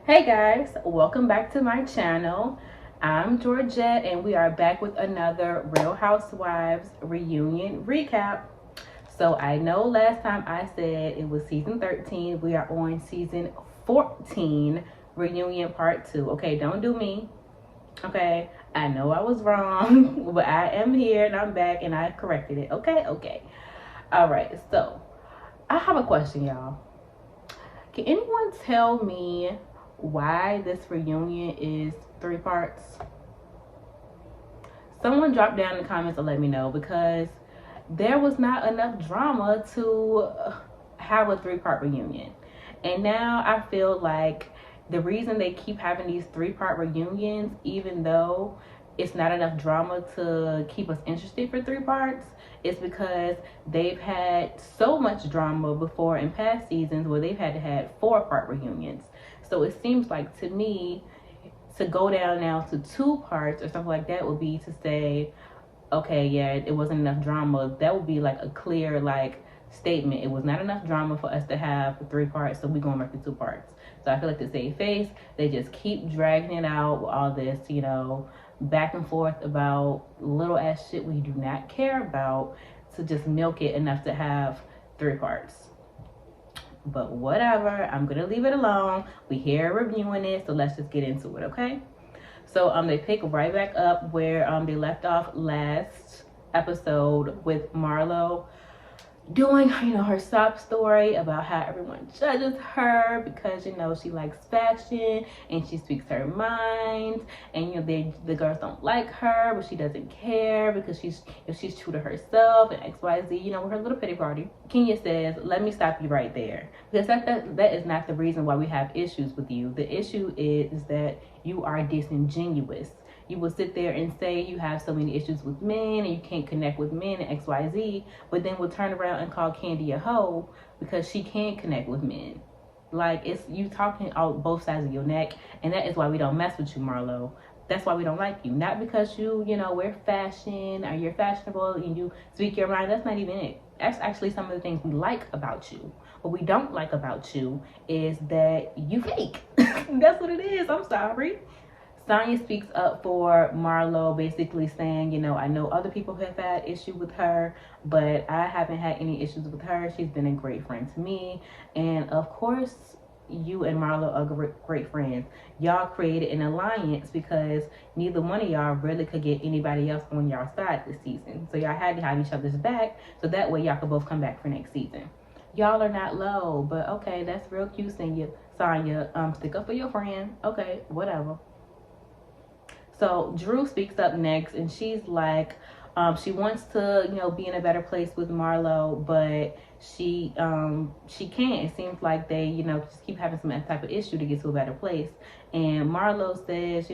Hey guys, welcome back to my channel. I'm Georgette and we are back with another Real Housewives reunion recap. So I know last time I said it was season 13. We are on season 14, reunion part 2. Okay, don't do me. Okay, I know I was wrong, but I am here and I'm back and I corrected it. Okay. All right, so I have a question, y'all. Can anyone tell me why this reunion is 3 parts? Someone drop down in the comments and let me know, because there was not enough drama to have a 3-part reunion. And now I feel like the reason they keep having these 3-part reunions, even though it's not enough drama to keep us interested for 3 parts, is because they've had so much drama before in past seasons where they've had to have 4-part reunions. So it seems like to me, to go down now to 2 parts or something like that would be to say, okay, yeah, it wasn't enough drama. That would be like a clear statement. It was not enough drama for us to have 3 parts, so we're going back to 2 parts. So I feel like to save face, they just keep dragging it out with all this, back and forth about little ass shit we do not care about, to just milk it enough to have 3 parts. But whatever, I'm gonna leave it alone. We here reviewing it, so let's just get into it, okay? So they pick right back up where they left off last episode, with Marlo doing her sob story about how everyone judges her because she likes fashion and she speaks her mind, and the girls don't like her, but she doesn't care because she's true to herself and XYZ, with her little pity party. Kenya says, let me stop you right there, because that is not the reason why we have issues with you. The issue is that you are disingenuous. You will sit there and say you have so many issues with men and you can't connect with men and XYZ, but then we'll turn around and call Candy a hoe because she can't connect with men. It's you talking out both sides of your neck, and that is why we don't mess with you, Marlo. That's why we don't like you. Not because you wear fashion or you're fashionable and you speak your mind. That's not even it. That's actually some of the things we like about you. What we don't like about you is that you fake. That's what it is. I'm sorry. Sonya speaks up for Marlo, basically saying, I know other people have had issue with her, but I haven't had any issues with her. She's been a great friend to me. And of course, you and Marlo are great friends. Y'all created an alliance because neither one of y'all really could get anybody else on y'all side this season. So y'all had to have each other's back, so that way y'all could both come back for next season. Y'all are not low, but okay, that's real cute, Sonya. Stick up for your friend. Okay, whatever. So Drew speaks up next, and she's like, she wants to, be in a better place with Marlo, but she can't. It seems like they, just keep having some type of issue to get to a better place. And Marlo says,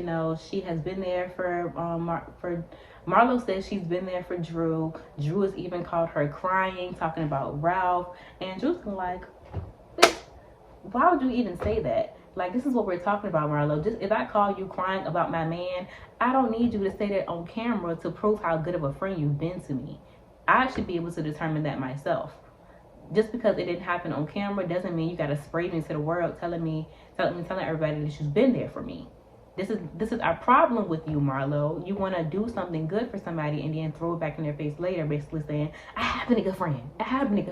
she has been there for Marlo says she's been there for Drew. Drew has even called her crying, talking about Ralph, and Drew's like, why would you even say that? This is what we're talking about, Marlo. Just if I call you crying about my man, I don't need you to say that on camera to prove how good of a friend you've been to me. I should be able to determine that myself. Just because it didn't happen on camera doesn't mean you got to spray me to the world telling everybody that you've been there for me. This is our problem with you, Marlo. You want to do something good for somebody and then throw it back in their face later, basically saying, I have a nigga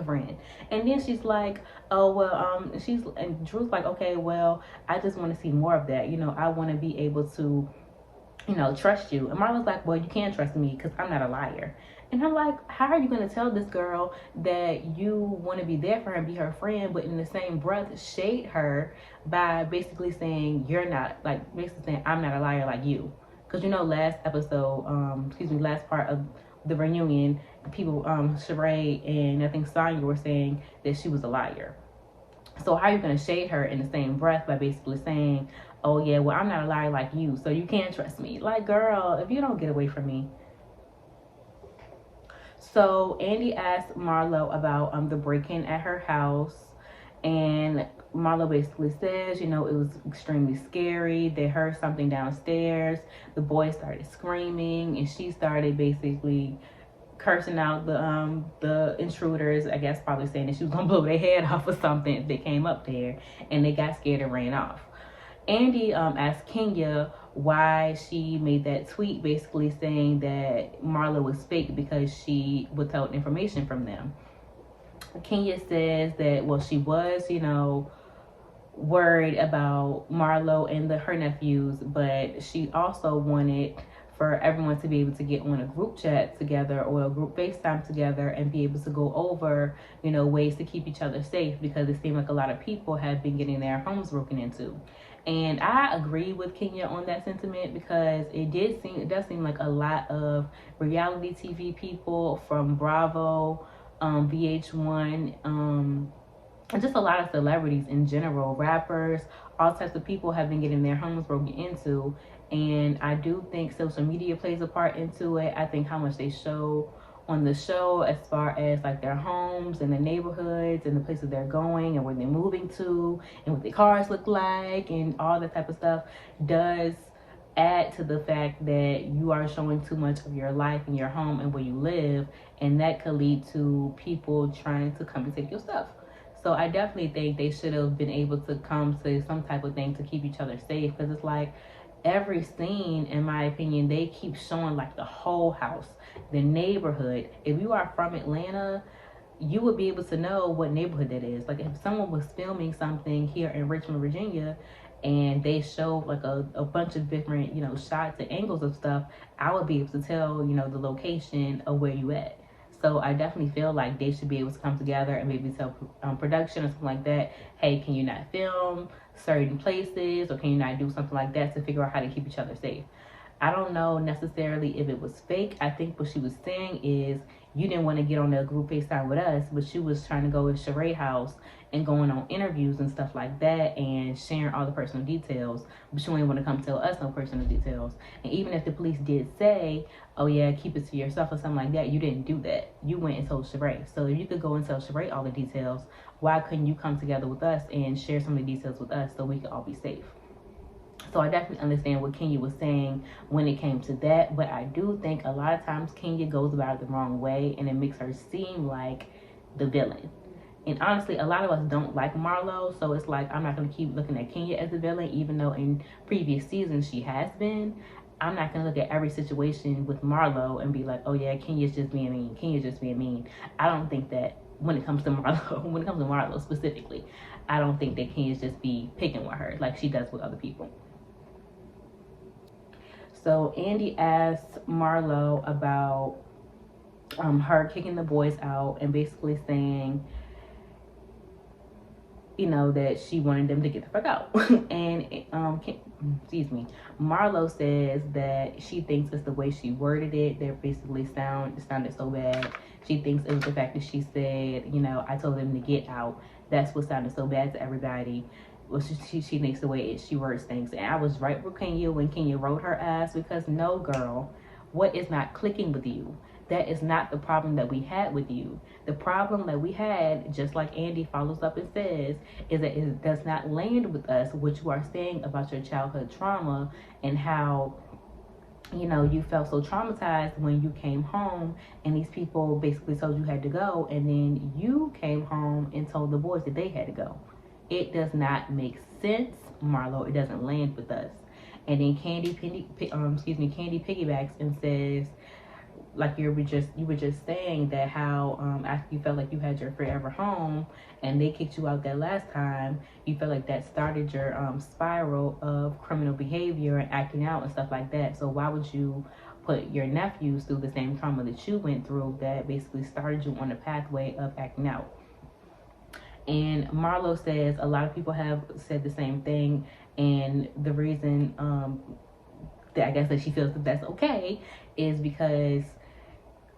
friend. And then she's like, oh, well, and Drew's like, okay, well, I just want to see more of that. I want to be able to, trust you. And Marlo's like, well, you can't trust me because I'm not a liar. And I'm like, how are you going to tell this girl that you want to be there for her and be her friend, but in the same breath shade her by basically saying you're not, basically saying I'm not a liar like you? Because last part of the reunion, people, Sheree and I think Sonya were saying that she was a liar. So how are you going to shade her in the same breath by basically saying, oh yeah, well, I'm not a liar like you, so you can't trust me? Girl, if you don't get away from me. So Andy asked Marlo about the break-in at her house, and Marlo basically says, it was extremely scary. They heard something downstairs. The boys started screaming, and she started basically cursing out the intruders, I guess, probably saying that she was gonna blow their head off or something if they came up there, and they got scared and ran off. Andy asked Kenya why she made that tweet, basically saying that Marlo was fake because she withheld information from them. Kenya says that, well, she was, worried about Marlo and her nephews, but she also wanted for everyone to be able to get on a group chat together or a group FaceTime together and be able to go over, ways to keep each other safe, because it seemed like a lot of people have been getting their homes broken into. And I agree with Kenya on that sentiment, because it does seem like a lot of reality TV people from Bravo, VH1, and just a lot of celebrities in general, rappers, all types of people have been getting their homes broken into. And I do think social media plays a part into it. I think how much they show on the show as far as like their homes and their neighborhoods and the places they're going and where they're moving to and what their cars look like and all that type of stuff does add to the fact that you are showing too much of your life and your home and where you live, and that could lead to people trying to come and take your stuff. So I definitely think they should have been able to come to some type of thing to keep each other safe, because it's like every scene, in my opinion, they keep showing like the whole house, the neighborhood. If you are from Atlanta, you would be able to know what neighborhood that is. Like if someone was filming something here in Richmond, Virginia, and they showed like a bunch of different, shots and angles of stuff, I would be able to tell, the location of where you at. So I definitely feel like they should be able to come together and maybe tell production or something like that, hey, can you not film certain places, or can you not do something like that to figure out how to keep each other safe? I don't know necessarily if it was fake. I think what she was saying is you didn't want to get on the group FaceTime with us, but she was trying to go to Sheree house and going on interviews and stuff like that and sharing all the personal details, but she didn't want to come tell us no personal details. And even if the police did say, oh yeah, keep it to yourself or something like that, you didn't do that. You went and told Sheree. So if you could go and tell Sheree all the details, why couldn't you come together with us and share some of the details with us so we could all be safe? So I definitely understand what Kenya was saying when it came to that, but I do think a lot of times Kenya goes about it the wrong way, and it makes her seem like the villain. And honestly, a lot of us don't like Marlo, so it's like I'm not going to keep looking at Kenya as the villain, even though in previous seasons she has been. I'm not going to look at every situation with Marlo and be like, oh yeah, Kenya's just being mean. Kenya's just being mean. I don't think that when it comes to Marlo specifically, I don't think that Kenya's just be picking with her like she does with other people. So Andy asked Marlo about her kicking the boys out and basically saying, that she wanted them to get the fuck out. And Marlo says that she thinks it's the way she worded it that basically sounded so bad. She thinks it was the fact that she said, I told them to get out. That's what sounded so bad to everybody. Well, she thinks the way she words things. And I was right with Kenya when Kenya wrote her ass, because no, girl, what is not clicking with you? That is not the problem that we had with you. The problem that we had, just like Andy follows up and says, is that it does not land with us what you are saying about your childhood trauma and how, you felt so traumatized when you came home and these people basically told you had to go, and then you came home and told the boys that they had to go. It does not make sense, Marlo. It doesn't land with us. And then Candy piggybacks and says, like you were just saying that how after you felt like you had your forever home and they kicked you out that last time, you felt like that started your spiral of criminal behavior and acting out and stuff like that. So why would you put your nephews through the same trauma that you went through that basically started you on the pathway of acting out? And Marlo says a lot of people have said the same thing, and the reason that I guess that she feels that that's okay is because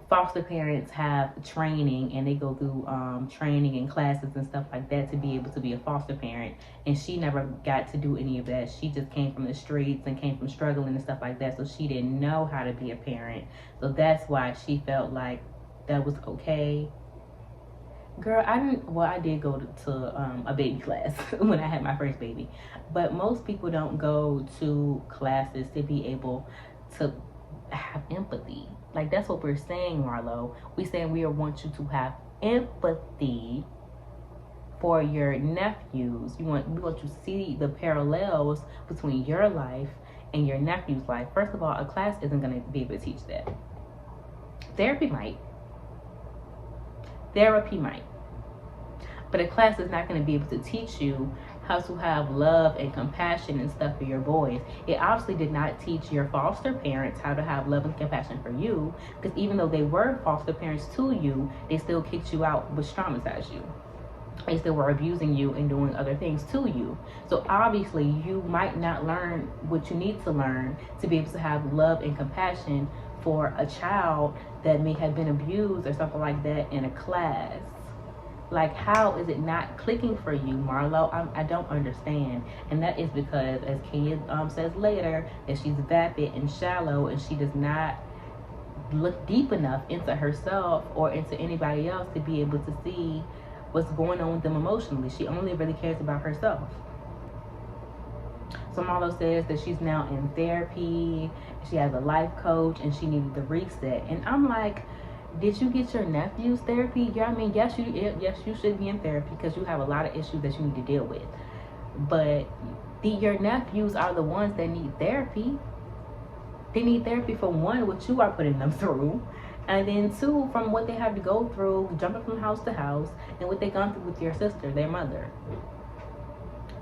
foster parents have training and they go through training and classes and stuff like that to be able to be a foster parent, and she never got to do any of that. She just came from the streets and came from struggling and stuff like that, so she didn't know how to be a parent. So that's why she felt like that was okay. Girl, I did go to a baby class when I had my first baby, but most people don't go to classes to be able to have empathy. Like, that's what we're saying, Marlo. We saying we want you to have empathy for your nephews, we want you to see the parallels between your life and your nephew's life. First of all, a class isn't going to be able to teach that. Therapy might, but a class is not going to be able to teach you how to have love and compassion and stuff for your boys. It obviously did not teach your foster parents how to have love and compassion for you, because even though they were foster parents to you, they still kicked you out, which traumatized you. They still were abusing you and doing other things to you. So obviously you might not learn what you need to learn to be able to have love and compassion for a child that may have been abused or something like that in a class. Like, how is it not clicking for you, Marlo? I don't understand. And that is because, as Kenya says later, that she's vapid and shallow, and she does not look deep enough into herself or into anybody else to be able to see what's going on with them emotionally. She only really cares about herself. So Marlo says that she's now in therapy, she has a life coach, and she needed the reset. And I'm like, did you get your nephew's therapy? Yeah, I mean, yes, you should be in therapy because you have a lot of issues that you need to deal with. But your nephews are the ones that need therapy. They need therapy for one, what you are putting them through, and then two, from what they have to go through, jumping from house to house, and what they've gone through with your sister, their mother.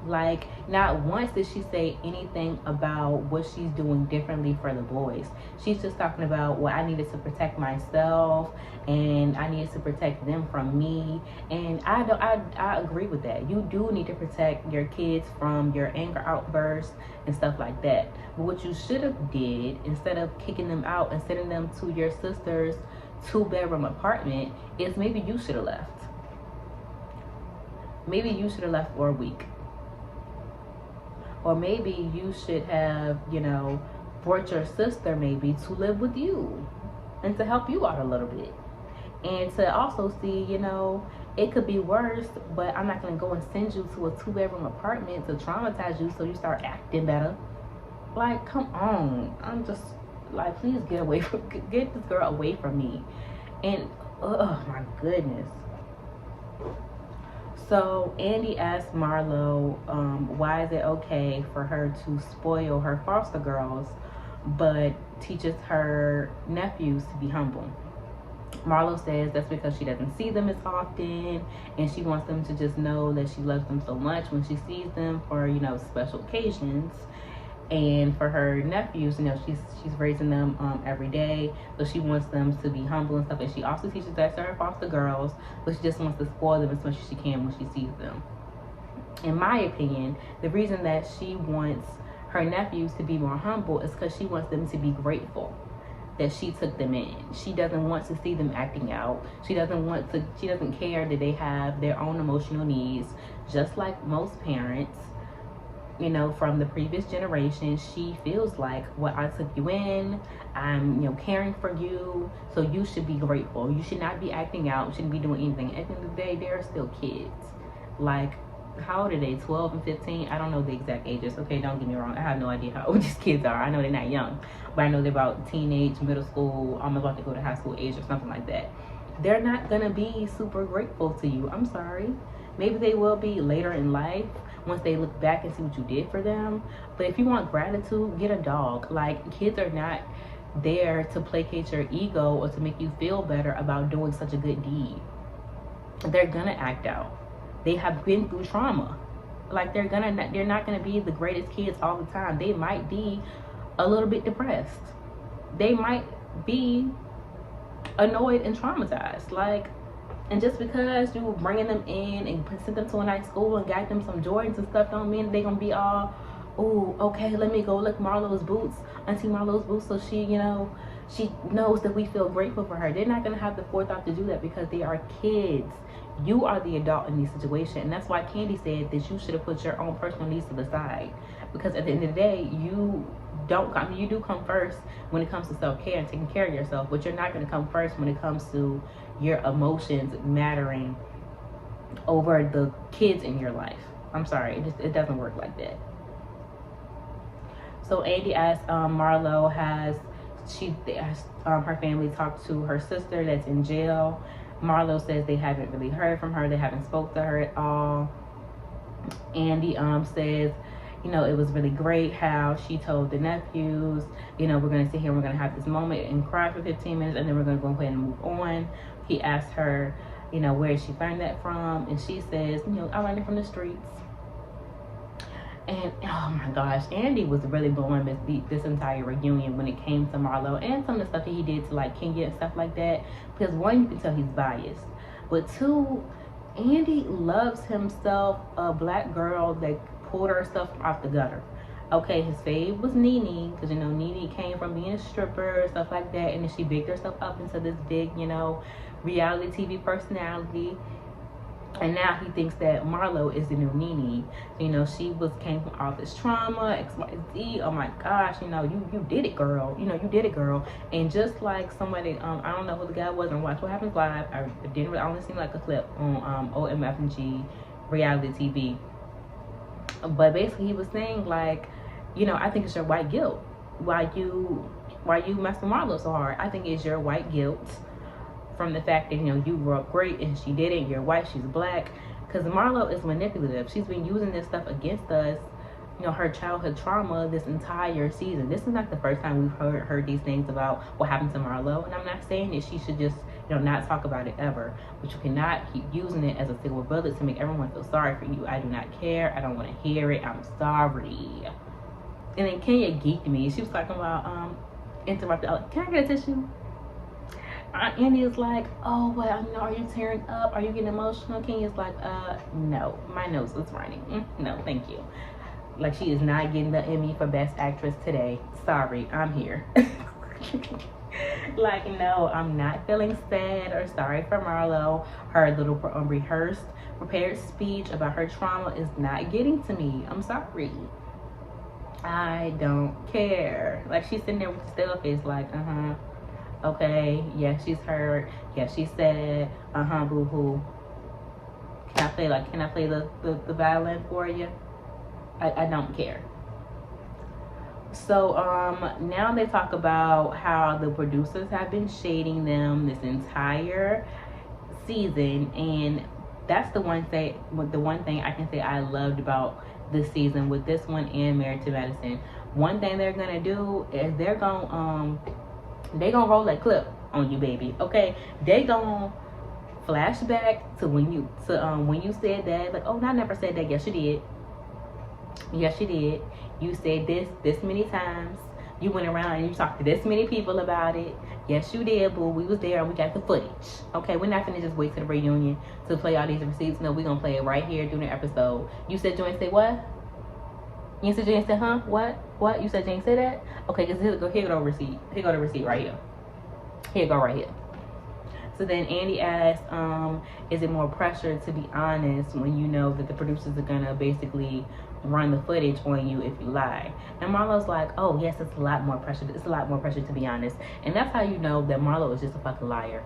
Like, not once did she say anything about what she's doing differently for the boys. She's just talking about, well, I needed to protect myself and I needed to protect them from me. And I agree with that. You do need to protect your kids from your anger outbursts and stuff like that. But what you should have did, instead of kicking them out and sending them to your sister's 2-bedroom apartment, is maybe you should have left. Maybe you should have left for a week. Or maybe you should have, brought your sister maybe to live with you and to help you out a little bit. And to also see, it could be worse, but I'm not going to go and send you to a 2-bedroom apartment to traumatize you so you start acting better. Like, come on. I'm just like, please get this girl away from me. And, oh my goodness. So Andy asked Marlo, why is it okay for her to spoil her foster girls, but teaches her nephews to be humble? Marlo says that's because she doesn't see them as often, and she wants them to just know that she loves them so much when she sees them for, special occasions. And for her nephews, she's raising them every day, so she wants them to be humble and stuff. And she also teaches that to her foster girls, but she just wants to spoil them as much as she can when she sees them. In my opinion, the reason that she wants her nephews to be more humble is because she wants them to be grateful that she took them in. She doesn't want to see them acting out. She doesn't care that they have their own emotional needs, just like most parents. From the previous generation, she feels like, well, I took you in, I'm, caring for you, so you should be grateful. You should not be acting out, you shouldn't be doing anything. At the end of the day, they're still kids. Like, how old are they? 12 and 15? I don't know the exact ages. Okay, don't get me wrong. I have no idea how old these kids are. I know they're not young, but I know they're about teenage, middle school, almost about to go to high school age or something like that. They're not gonna be super grateful to you. I'm sorry. Maybe they will be later in life, once they look back and see what you did for them. But if you want gratitude, get a dog. Like, kids are not there to placate your ego or to make you feel better about doing such a good deed. They're gonna act out. They have been through trauma. Like, they're not gonna be the greatest kids all the time. They might be a little bit depressed. They might be annoyed and traumatized. And just because you bringing them in and sent them to a nice school and got them some Jordans and stuff don't mean they're gonna be all, oh, okay, let me go lick Marlo's boots, Auntie Marlo's boots, so she, she knows that we feel grateful for her. They're not gonna have the forethought to do that because they are kids. You are the adult in this situation, and that's why Candy said that you should have put your own personal needs to the side. Because at the end of the day, you do come first when it comes to self-care and taking care of yourself, but you're not going to come first when it comes to your emotions mattering over the kids in your life. I'm sorry, it doesn't work like that. So Andy asked Marlo, has her family talked to her sister that's in jail? Marlo says they haven't really heard from her. They haven't spoke to her at all. Andy says, it was really great how she told the nephews, we're going to sit here, we're going to have this moment and cry for 15 minutes, and then we're going to go ahead and move on. He asked her, where she learned that from, and she says, I learned it from the streets. And oh my gosh, Andy was really blowing this entire reunion when it came to Marlo and some of the stuff that he did to like Kenya and stuff like that. Because one, you can tell he's biased, but two, Andy loves himself a black girl that pulled herself off the gutter. Okay, his fave was Nene, because Nene came from being a stripper, stuff like that, and then she bigged herself up into this big, reality TV personality. And now he thinks that Marlo is the new Nene. She came from all this trauma, XYZ. Oh my gosh, you did it, girl. You did it, girl. And just like somebody, I don't know who the guy was on Watch What Happens Live. I only seen like a clip on OMFG reality TV. But basically, he was saying like, I think it's your white guilt. Why you mess with Marlo so hard? I think it's your white guilt. From the fact that you grew up great and she didn't, you're white, she's black, because Marlo is manipulative. She's been using this stuff against us, her childhood trauma this entire season. This is not the first time we've heard these things about what happened to Marlo, and I'm not saying that she should just not talk about it ever, but you cannot keep using it as a silver bullet to make everyone feel sorry for you. I do not care. I don't want to hear it. I'm sorry. And then Kenya geeked me. She was talking about interrupted. Can I get a tissue? Andy is like, oh, well, are you tearing up? Are you getting emotional? Kenya's like, no, my nose is running. No, thank you. Like, she is not getting the Emmy for Best Actress today. Sorry, I'm here. Like, no, I'm not feeling sad or sorry for Marlo. Her little prepared speech about her trauma is not getting to me. I'm sorry. I don't care. Like, she's sitting there with the still face like, okay, yeah, she's hurt. Yeah, she's sad. Boo-hoo. Can I play the violin for you? I don't care. So now they talk about how the producers have been shading them this entire season, and that's the one thing I can say I loved about this season with this one and Married to Medicine. One thing they're gonna do is they're gonna roll that clip on you, baby. Okay, they gonna flash back to when you said that. Like, oh, I never said that. Yes, you did. Yes, you did. You said this many times. You went around and you talked to this many people about it. Yes, you did, boo. We was there and we got the footage. Okay, we're not gonna just wait to the reunion to play all these receipts. No, we're gonna play it right here during the episode. You said you ain't say what? You said you ain't say huh? What? You said you ain't say that? Okay, because here go the receipt. Here go the receipt right here. Here go right here. So then Andy asked, is it more pressure to be honest when you know that the producers are gonna basically run the footage on you if you lie? And Marlo's like, oh yes, it's a lot more pressure. It's a lot more pressure to be honest. And that's how you know that Marlo is just a fucking liar.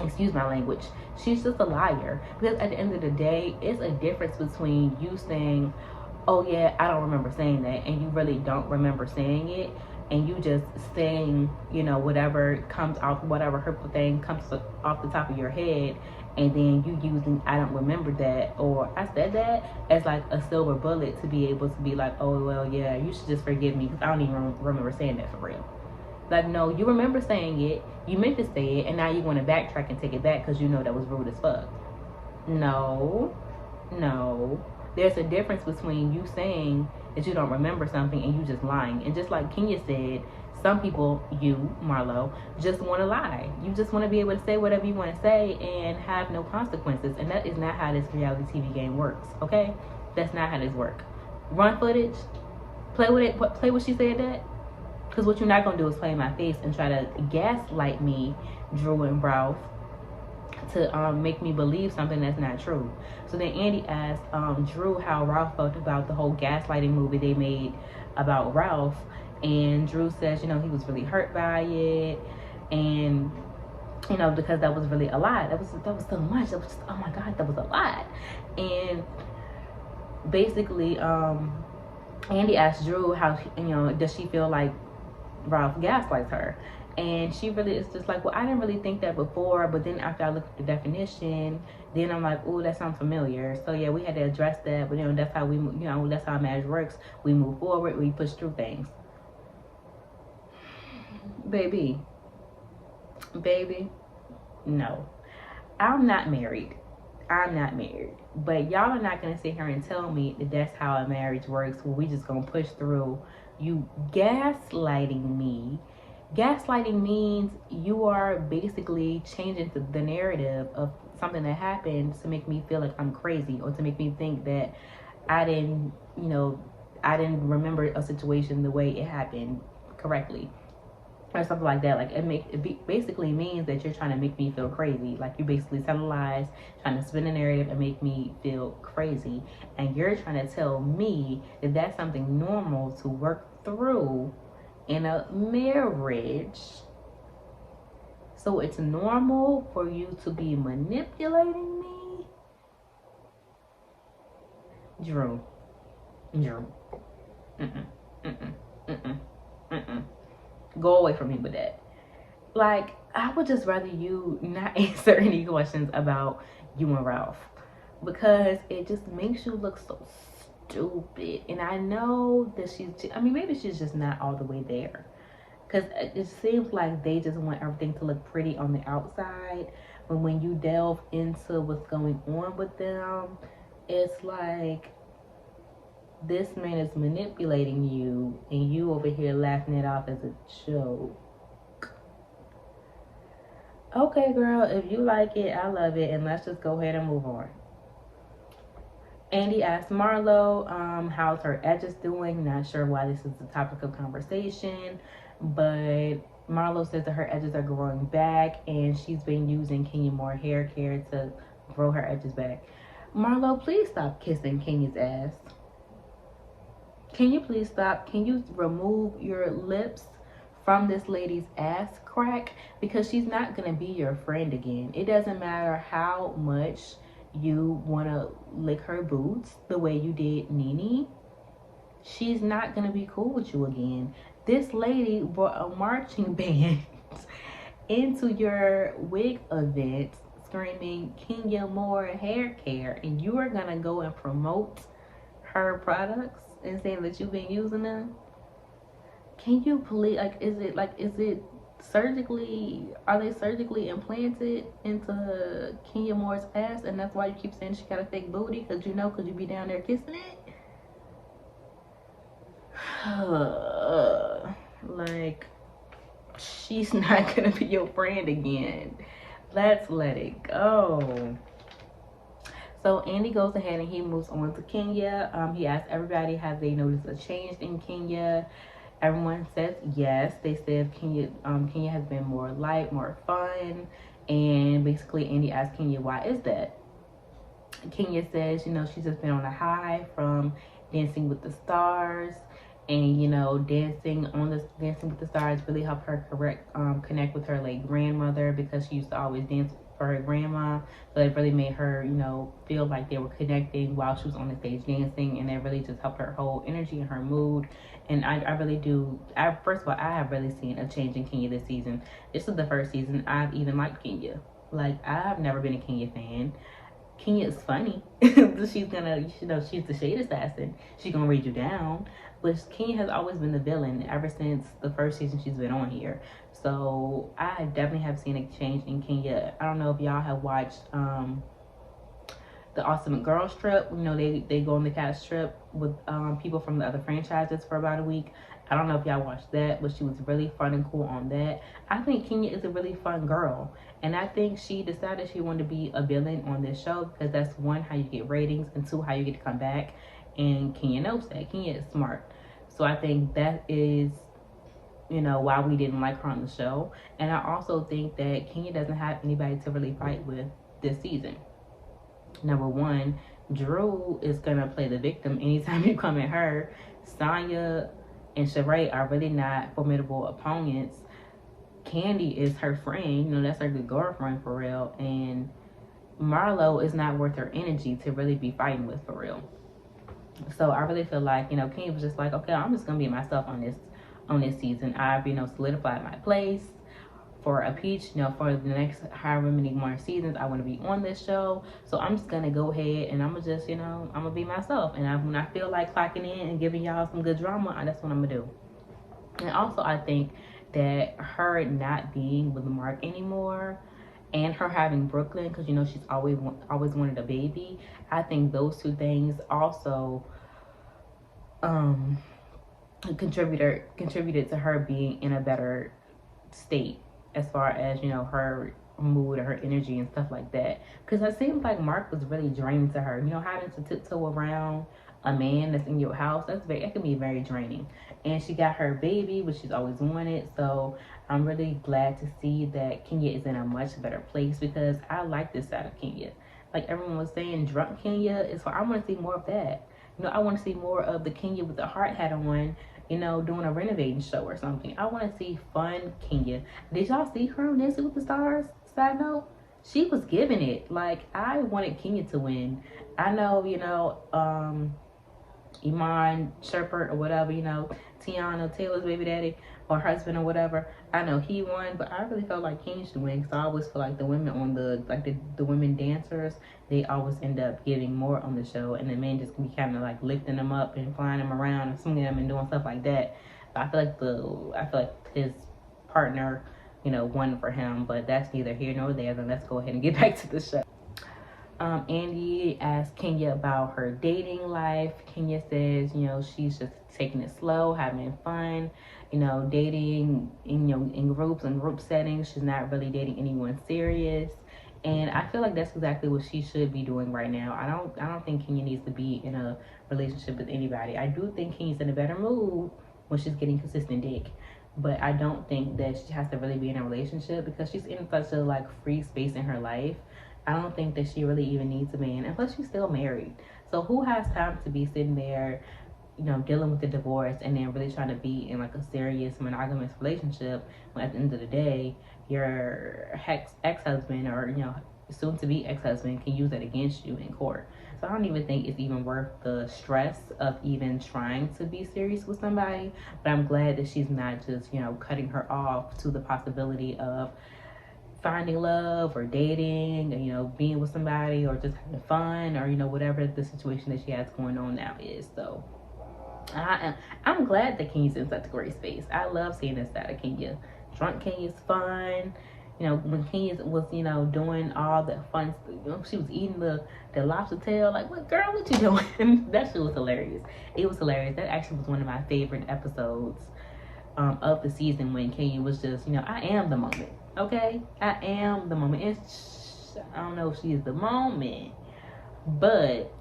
Excuse my language. She's just a liar. Because at the end of the day, it's a difference between you saying, oh yeah, I don't remember saying that, and you really don't remember saying it, and you just saying, whatever comes off, whatever hurtful thing comes off the top of your head, and then you using I don't remember that, or I said that, as like a silver bullet to be able to be like, oh well, yeah, you should just forgive me because I don't even remember saying that for real. Like, no, you remember saying it, you meant to say it, and now you want to backtrack and take it back because you know that was rude as fuck. No. There's a difference between you saying that you don't remember something and you just lying. And just like Kenya said, some people, you, Marlo, just want to lie. You just want to be able to say whatever you want to say and have no consequences. And that is not how this reality TV game works, okay? That's not how this works. Run footage, play with it, play what she said that. Because what you're not going to do is play in my face and try to gaslight me, Drew and Ralph, to make me believe something that's not true. So then Andy asked Drew how Ralph felt about the whole gaslighting movie they made about Ralph, and Drew says he was really hurt by it, and because that was really a lot. That was so much. That was just, oh my god, that was a lot. And basically Andy asked Drew how does she feel like Ralph gaslights her. And she really is just like, well, I didn't really think that before, but then after I looked at the definition, then I'm like, oh, that sounds familiar. So yeah, we had to address that, but that's how that's how marriage works. We move forward, we push through things. Baby, no, I'm not married. But y'all are not gonna sit here and tell me that that's how a marriage works. Well, we just gonna push through. You gaslighting me. Gaslighting means you are basically changing the narrative of something that happened to make me feel like I'm crazy, or to make me think that I didn't, I didn't remember a situation the way it happened correctly, or something like that. Like it basically means that you're trying to make me feel crazy. Like you basically telling lies, trying to spin a narrative and make me feel crazy. And you're trying to tell me that that's something normal to work through in a marriage. So it's normal for you to be manipulating me? Drew. Mm-mm. Mm-mm. Mm-mm. Mm-mm. Go away from me with that. Like, I would just rather you not answer any questions about you and Ralph, because it just makes you look so stupid. And I know that maybe she's just not all the way there, because it seems like they just want everything to look pretty on the outside, but when you delve into what's going on with them, it's like this man is manipulating you and you over here laughing it off as a joke. Okay, girl, if you like it, I love it, and let's just go ahead and move on. Andy asked Marlo how's her edges doing. Not sure why this is the topic of conversation, but Marlo says that her edges are growing back, and she's been using Kenya Moore hair care to grow her edges back. Marlo, please stop kissing Kenya's ass. Can you please stop? Can you remove your lips from this lady's ass crack? Because she's not going to be your friend again. It doesn't matter how much you want to lick her boots the way you did Nene. She's not going to be cool with you again. This lady brought a marching band into your wig event screaming Kenya Moore hair care, and you are going to go and promote her products and saying that you've been using them. Can you please, is it surgically, are they surgically implanted into Kenya Moore's ass, and that's why you keep saying she got a fake booty? Because you be down there kissing it? Like, she's not gonna be your friend again. Let's let it go. So Andy goes ahead and he moves on to Kenya. He asks everybody, have they noticed a change in Kenya? Everyone says yes. They said Kenya has been more light, more fun. And basically Andy asks Kenya, why is that? Kenya says, she's just been on a high from Dancing with the Stars. And Dancing with the Stars really helped her connect with her late grandmother, because she used to always dance for her grandma. So it really made her feel like they were connecting while she was on the stage dancing, and it really just helped her whole energy and her mood. And I really do. First of all, I have really seen a change in Kenya this season. This is the first season I've even liked Kenya. Like, I've never been a Kenya fan. Kenya is funny. She's gonna, she's the shade assassin. She's gonna read you down. But Kenya has always been the villain ever since the first season she's been on here. So I definitely have seen a change in Kenya. I don't know if y'all have watched the Awesome Girls trip. They go on the cast trip with people from the other franchises for about a week. I don't know if y'all watched that, but she was really fun and cool on that. I think Kenya is a really fun girl, and I think she decided she wanted to be a villain on this show because that's one, how you get ratings, and two, how you get to come back. And Kenya knows that. Kenya is smart. So I think that is, why we didn't like her on the show. And I also think that Kenya doesn't have anybody to really fight with this season. Number one, Drew is going to play the victim anytime you come at her. Sonya and Sheree are really not formidable opponents. Candy is her friend. That's her good girlfriend for real. And Marlo is not worth her energy to really be fighting with for real. So I really feel like, Kenya was just like, okay, I'm just going to be myself on this season. I've, solidified my place. for a peach, you know, for the next however many more seasons I want to be on this show. So I'm just gonna go ahead and I'm gonna just, you know, I'm gonna be myself. And when I feel like clocking in and giving y'all some good drama, that's what I'm gonna do. And also, I think that her not being with Mark anymore and her having Brooklyn, because you know she's always wanted a baby. I think those two things also contributed to her being in a better state as far as, you know, her mood or her energy and stuff like that. Because it seems like Mark was really draining to her. You know, having to tiptoe around a man that's in your house, that can be very draining. And she got her baby, which she's always wanted. So I'm really glad to see that Kenya is in a much better place, because I like this side of Kenya. Like everyone was saying, drunk Kenya is I want to see more of that. You know, I want to see more of the Kenya with the heart hat on, you know, doing a renovating show or something. I want to see fun Kenya. Did y'all see her on Dancing with the Stars? Side note, she was giving it. Like, I wanted Kenya to win. I know, you know, Iman Sherpert or whatever, you know, Tiana Taylor's baby daddy or husband or whatever, I know he won, but I really felt like Kenya should win, because I always feel like the women on the women dancers, they always end up giving more on the show, and the men just be kind of like lifting them up and flying them around and swinging them and doing stuff like that. But I feel like his partner, you know, won for him, but that's neither here nor there. Then let's go ahead and get back to the show. Andy asked Kenya about her dating life. Kenya says, you know, she's just taking it slow, having fun, you know, dating, you know, in groups and group settings. She's not really dating anyone serious. And I feel like that's exactly what she should be doing right now. I don't think Kenya needs to be in a relationship with anybody. I do think Kenya's in a better mood when she's getting consistent dick. But I don't think that she has to really be in a relationship, because she's in such a like free space in her life. I don't think that she really even needs a man. And plus, she's still married. So who has time to be sitting there, you know, dealing with the divorce and then really trying to be in like a serious monogamous relationship when at the end of the day, your ex-husband or, you know, soon to be ex-husband can use that against you in court. So I don't even think it's even worth the stress of even trying to be serious with somebody. But I'm glad that she's not just, you know, cutting her off to the possibility of finding love or dating, or, you know, being with somebody or just having fun, or, you know, whatever the situation that she has going on now is. So I'm glad that Kenya's in such a great space. I love seeing this side of Kenya. Drunk Kenya's fun. You know, when Kenya was, you know, doing all the fun, you know, she was eating the lobster tail. Like, what, girl, what you doing? That shit was hilarious. It was hilarious. That actually was one of my favorite episodes of the season, when Kenya was just, you know, I am the moment. Okay, I am the moment. I don't know if she is the moment, but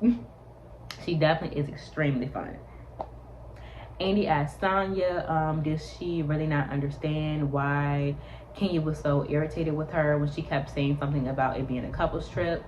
she definitely is extremely fun. Andy asked Sonya, did she really not understand why Kenya was so irritated with her when she kept saying something about it being a couples trip?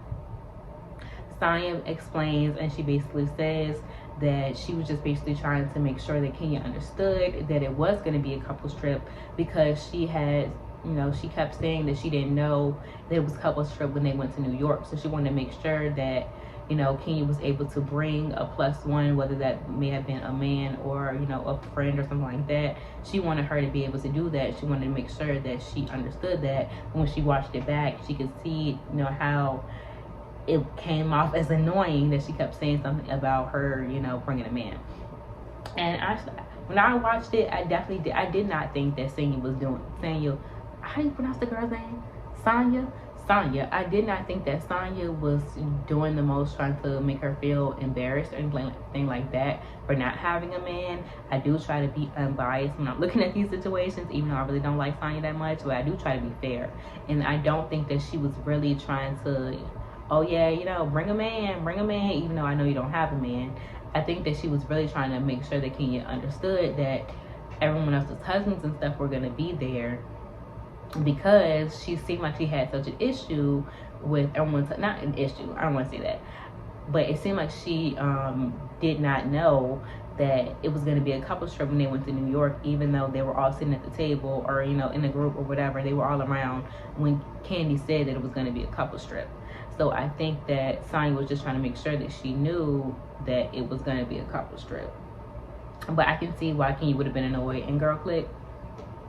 Sonya explains, and she basically says that she was just basically trying to make sure that Kenya understood that it was going to be a couples trip, because she had, you know, she kept saying that she didn't know that it was a couples trip when they went to New York. So she wanted to make sure that, you know, Kenya was able to bring a +1, whether that may have been a man or, you know, a friend or something like that. She wanted her to be able to do that. She wanted to make sure that she understood that. When she watched it back, she could see, you know, how it came off as annoying that she kept saying something about her, you know, bringing a man. And when I watched it, I did not think that Sonya, how do you pronounce the girl's name? Sonya. I did not think that Sonya was doing the most, trying to make her feel embarrassed or anything like that for not having a man. I do try to be unbiased when I'm looking at these situations, even though I really don't like Sonya that much, but I do try to be fair. And I don't think that she was really trying to, oh yeah, you know, bring a man, even though I know you don't have a man. I think that she was really trying to make sure that Kenya understood that everyone else's husbands and stuff were going to be there, because she seemed like she had such an issue with everyone's, not an issue, I don't want to say that, but it seemed like she did not know that it was going to be a couples trip when they went to New York, even though they were all sitting at the table or, you know, in a group or whatever. They were all around when Candy said that it was going to be a couples trip. So I think that Sonya was just trying to make sure that she knew that it was going to be a couples trip. But I can see why Kenya would have been annoyed. And girl, click,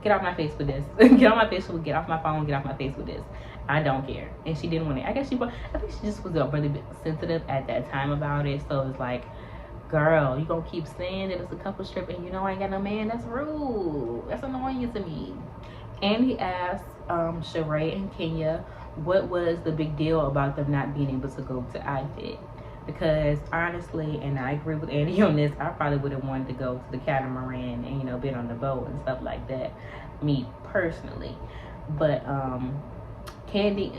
get off my face with this. Get off my face with, get off my phone, get off my face with this. I don't care. And she didn't want it. I think she just was really sensitive at that time about it. So it's like, girl, you gonna keep saying that it's a couple trip and you know I ain't got no man? That's rude. That's annoying to me. And he asked Sheree and Kenya what was the big deal about them not being able to go to iFit. Because honestly, and I agree with Andy on this, I probably would have wanted to go to the catamaran and, you know, been on the boat and stuff like that, me personally. But Kenya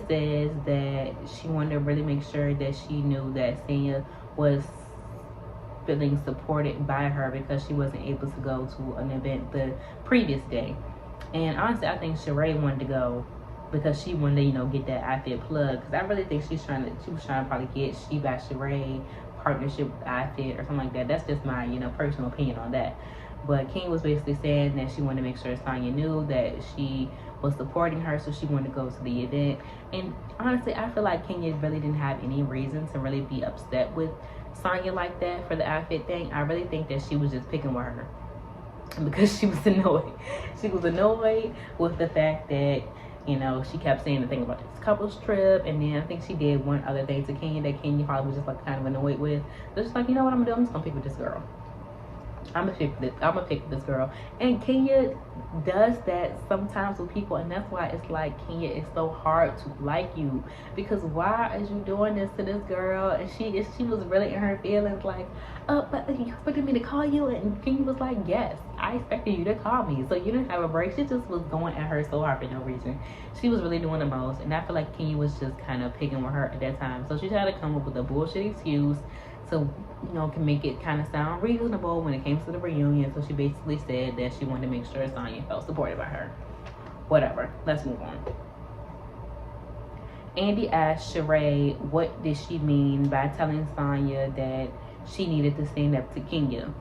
says that she wanted to really make sure that she knew that Sanya was feeling supported by her because she wasn't able to go to an event the previous day. And honestly, I think Sheree wanted to go because she wanted to, you know, get that iFit plug. Because I really think she was trying to probably get She by Sheree partnership with iFit or something like that. That's just my, you know, personal opinion on that. But King was basically saying that she wanted to make sure Sonya knew that she was supporting her, so she wanted to go to the event. And honestly, I feel like Kenya really didn't have any reason to really be upset with Sonya like that for the iFit thing. I really think that she was just picking with her because she was annoyed. She was annoyed with the fact that, you know, she kept saying the thing about this couple's trip, and then I think she did one other thing to Kenya that Kenya probably was just like kind of annoyed with. So it's like, you know what I'm gonna do? I'm just gonna pick with this girl. I'm gonna pick this girl. And Kenya does that sometimes with people, and that's why it's like, Kenya, it's so hard to like you, because why is you doing this to this girl? And she was really in her feelings, like, oh, but you expected me to call you? And Kenya was like, yes, I expected you to call me, so you didn't have a break. She just was going at her so hard for no reason. She was really doing the most, and I feel like Kenya was just kind of picking with her at that time. So she tried to come up with a bullshit excuse so, you know, can make it kind of sound reasonable when it came to the reunion. So she basically said that she wanted to make sure Sonya felt supported by her. Whatever. Let's move on. Andy asked Sheree what did she mean by telling Sonya that she needed to stand up to Kenya.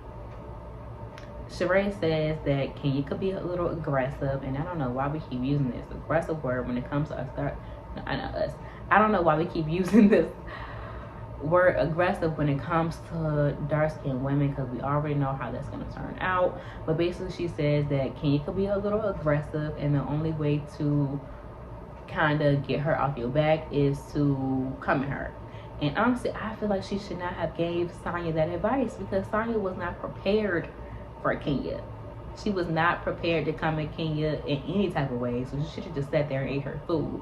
Sheree says that Kenya could be a little aggressive, and I don't know why we keep using this aggressive word when it comes to us. I don't know why we keep using this word aggressive when it comes to dark-skinned women, because we already know how that's going to turn out. But basically she says that Kenya could be a little aggressive, and the only way to kind of get her off your back is to come at her. And honestly, I feel like she should not have gave Sonya that advice, because Sonya was not prepared for Kenya. She was not prepared to come at Kenya in any type of way, so she should have just sat there and ate her food.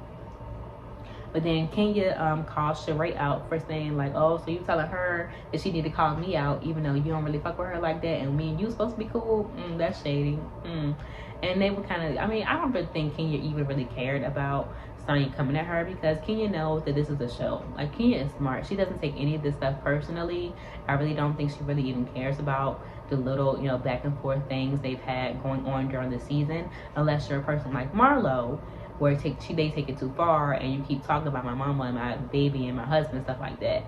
But then Kenya called Sheree out for saying, like, oh, so you telling her that she need to call me out even though you don't really fuck with her like that, and me and you supposed to be cool? That's shady. And they were kind of, I mean, I don't really think Kenya even really cared about Sonya coming at her, because Kenya knows that this is a show. Like, Kenya is smart. She doesn't take any of this stuff personally. I really don't think she really even cares about the little, you know, back and forth things they've had going on during the season, unless you're a person like Marlo, where they take it too far and you keep talking about my mama and my baby and my husband, stuff like that.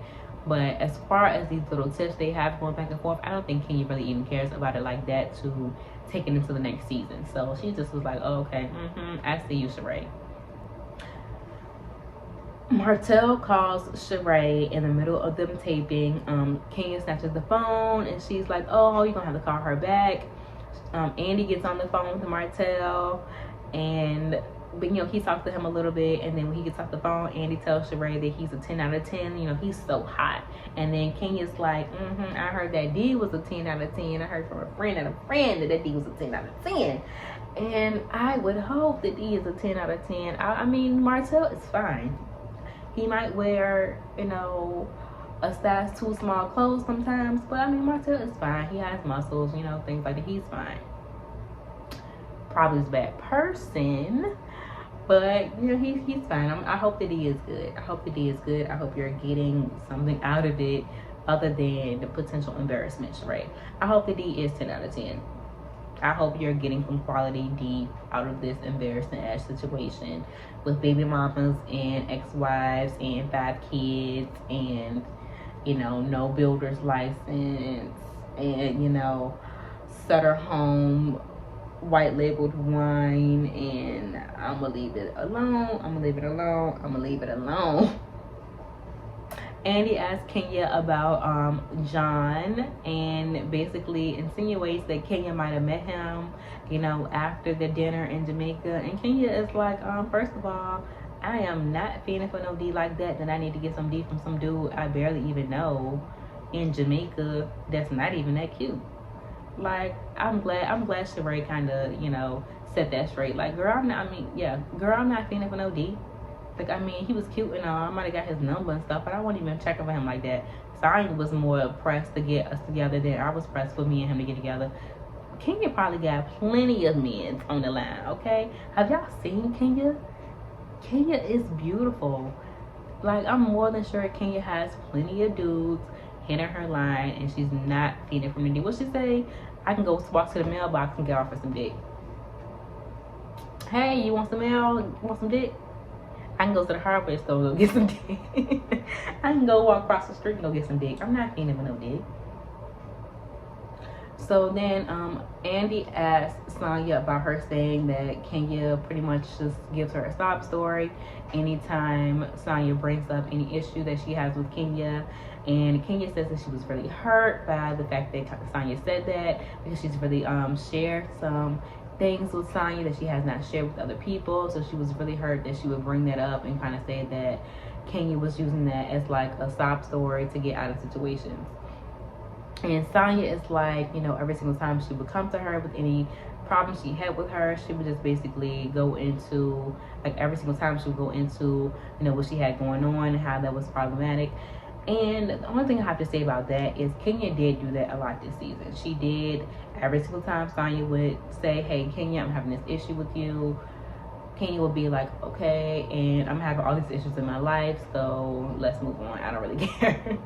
But as far as these little tips they have going back and forth, I don't think Kenya really even cares about it like that to take it into the next season. So she just was like, oh, okay, I see you, Sheree. Martell calls Sheree in the middle of them taping. Kenya snatches the phone and she's like, oh, you're gonna have to call her back. Andy gets on the phone with Martell, and but, you know, he talked to him a little bit, and then when he gets off the phone, Andy tells Sheree that he's a 10 out of 10. You know, he's so hot. And then Kenya's like, I heard that D was a 10 out of 10. I heard from a friend that D was a 10 out of 10. And I would hope that D is a 10 out of 10. I mean, Martell is fine. He might wear, you know, a size too small clothes sometimes, but I mean, Martell is fine. He has muscles, you know, things like that. He's fine. Probably is a bad person, but you know, he's fine. I hope that he is good. I hope that he is good. I hope you're getting something out of it other than the potential embarrassment, right? I hope that D is 10 out of 10. I hope you're getting some quality D out of this embarrassing ass situation with baby mamas and ex-wives and 5 kids and, you know, no builder's license and, you know, Sutter Home white labeled wine, and I'm gonna leave it alone. Andy asked Kenya about John, and basically insinuates that Kenya might have met him, you know, after the dinner in Jamaica. And Kenya is like, first of all, I am not feeling for no D like that. Then I need to get some D from some dude I barely even know in Jamaica. That's not even that cute. Like, I'm glad Sheree kind of, you know, set that straight. Like, girl, I'm not feeling for no D. Like, I mean, he was cute and all. I might have got his number and stuff, but I wasn't even checking for him like that. Zion was more pressed to get us together than I was pressed for me and him to get together. Kenya probably got plenty of men on the line, okay? Have y'all seen Kenya? Kenya is beautiful. Like, I'm more than sure Kenya has plenty of dudes hitting her line, and she's not feeding from the D. What she say? I can go walk to the mailbox and get off for some dick. Hey, you want some mail? Want some dick? I can go to the hardware store and go get some dick. I can go walk across the street and go get some dick. I'm not feeding with no dick. So then Andy asked Sonya about her saying that Kenya pretty much just gives her a sob story anytime Sonya brings up any issue that she has with Kenya. And Kenya says that she was really hurt by the fact that Sonya said that, because she's really shared some things with Sonya that she has not shared with other people. So she was really hurt that she would bring that up and kind of say that Kenya was using that as like a sob story to get out of situations. And Sonya is like, you know, every single time she would come to her with any problems she had with her, she would just basically go into, like, every single time she would go into, you know, what she had going on and how that was problematic. And the only thing I have to say about that is Kenya did do that a lot this season. She did. Every single time Sonya would say, hey, Kenya, I'm having this issue with you, Kenya would be like, okay, and I'm having all these issues in my life, so let's move on. I don't really care.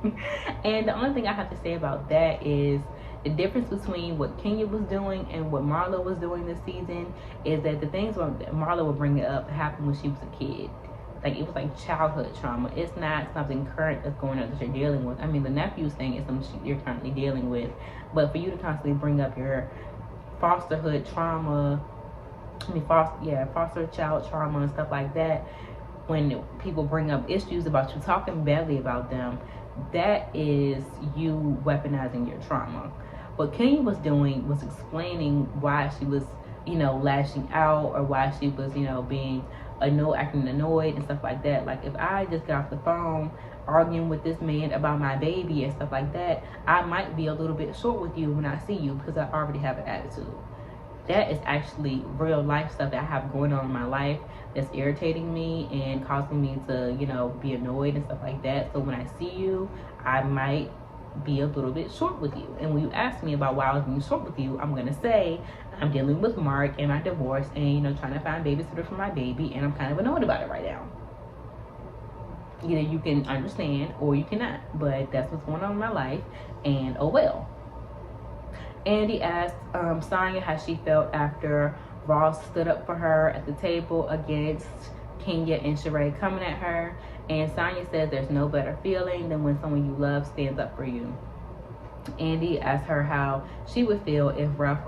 And the only thing I have to say about that is the difference between what Kenya was doing and what Marlo was doing this season is that the things where Marlo would bring it up happened when she was a kid. Like, it was like childhood trauma. It's not something current that's going on that you're dealing with. I mean, the nephews thing is something you're currently dealing with. But for you to constantly bring up your fosterhood trauma, foster child trauma and stuff like that, when people bring up issues about you talking badly about them, that is you weaponizing your trauma. What Kenya was doing was explaining why she was, you know, lashing out, or why she was, you know, being acting annoyed and stuff like that. Like, if I just got off the phone arguing with this man about my baby and stuff like that, I might be a little bit short with you when I see you because I already have an attitude. That is actually real life stuff that I have going on in my life that's irritating me and causing me to, you know, be annoyed and stuff like that. So when I see you, I might be a little bit short with you. And when you ask me about why I was being short with you, I'm going to say I'm dealing with Mark and my divorce and, you know, trying to find babysitter for my baby, and I'm kind of annoyed about it right now. Either you can understand or you cannot, but that's what's going on in my life, and oh well. Andy asked Sonya how she felt after Ross stood up for her at the table against Kenya and Sheree coming at her. And Sonya says there's no better feeling than when someone you love stands up for you. Andy asked her how she would feel if Ralph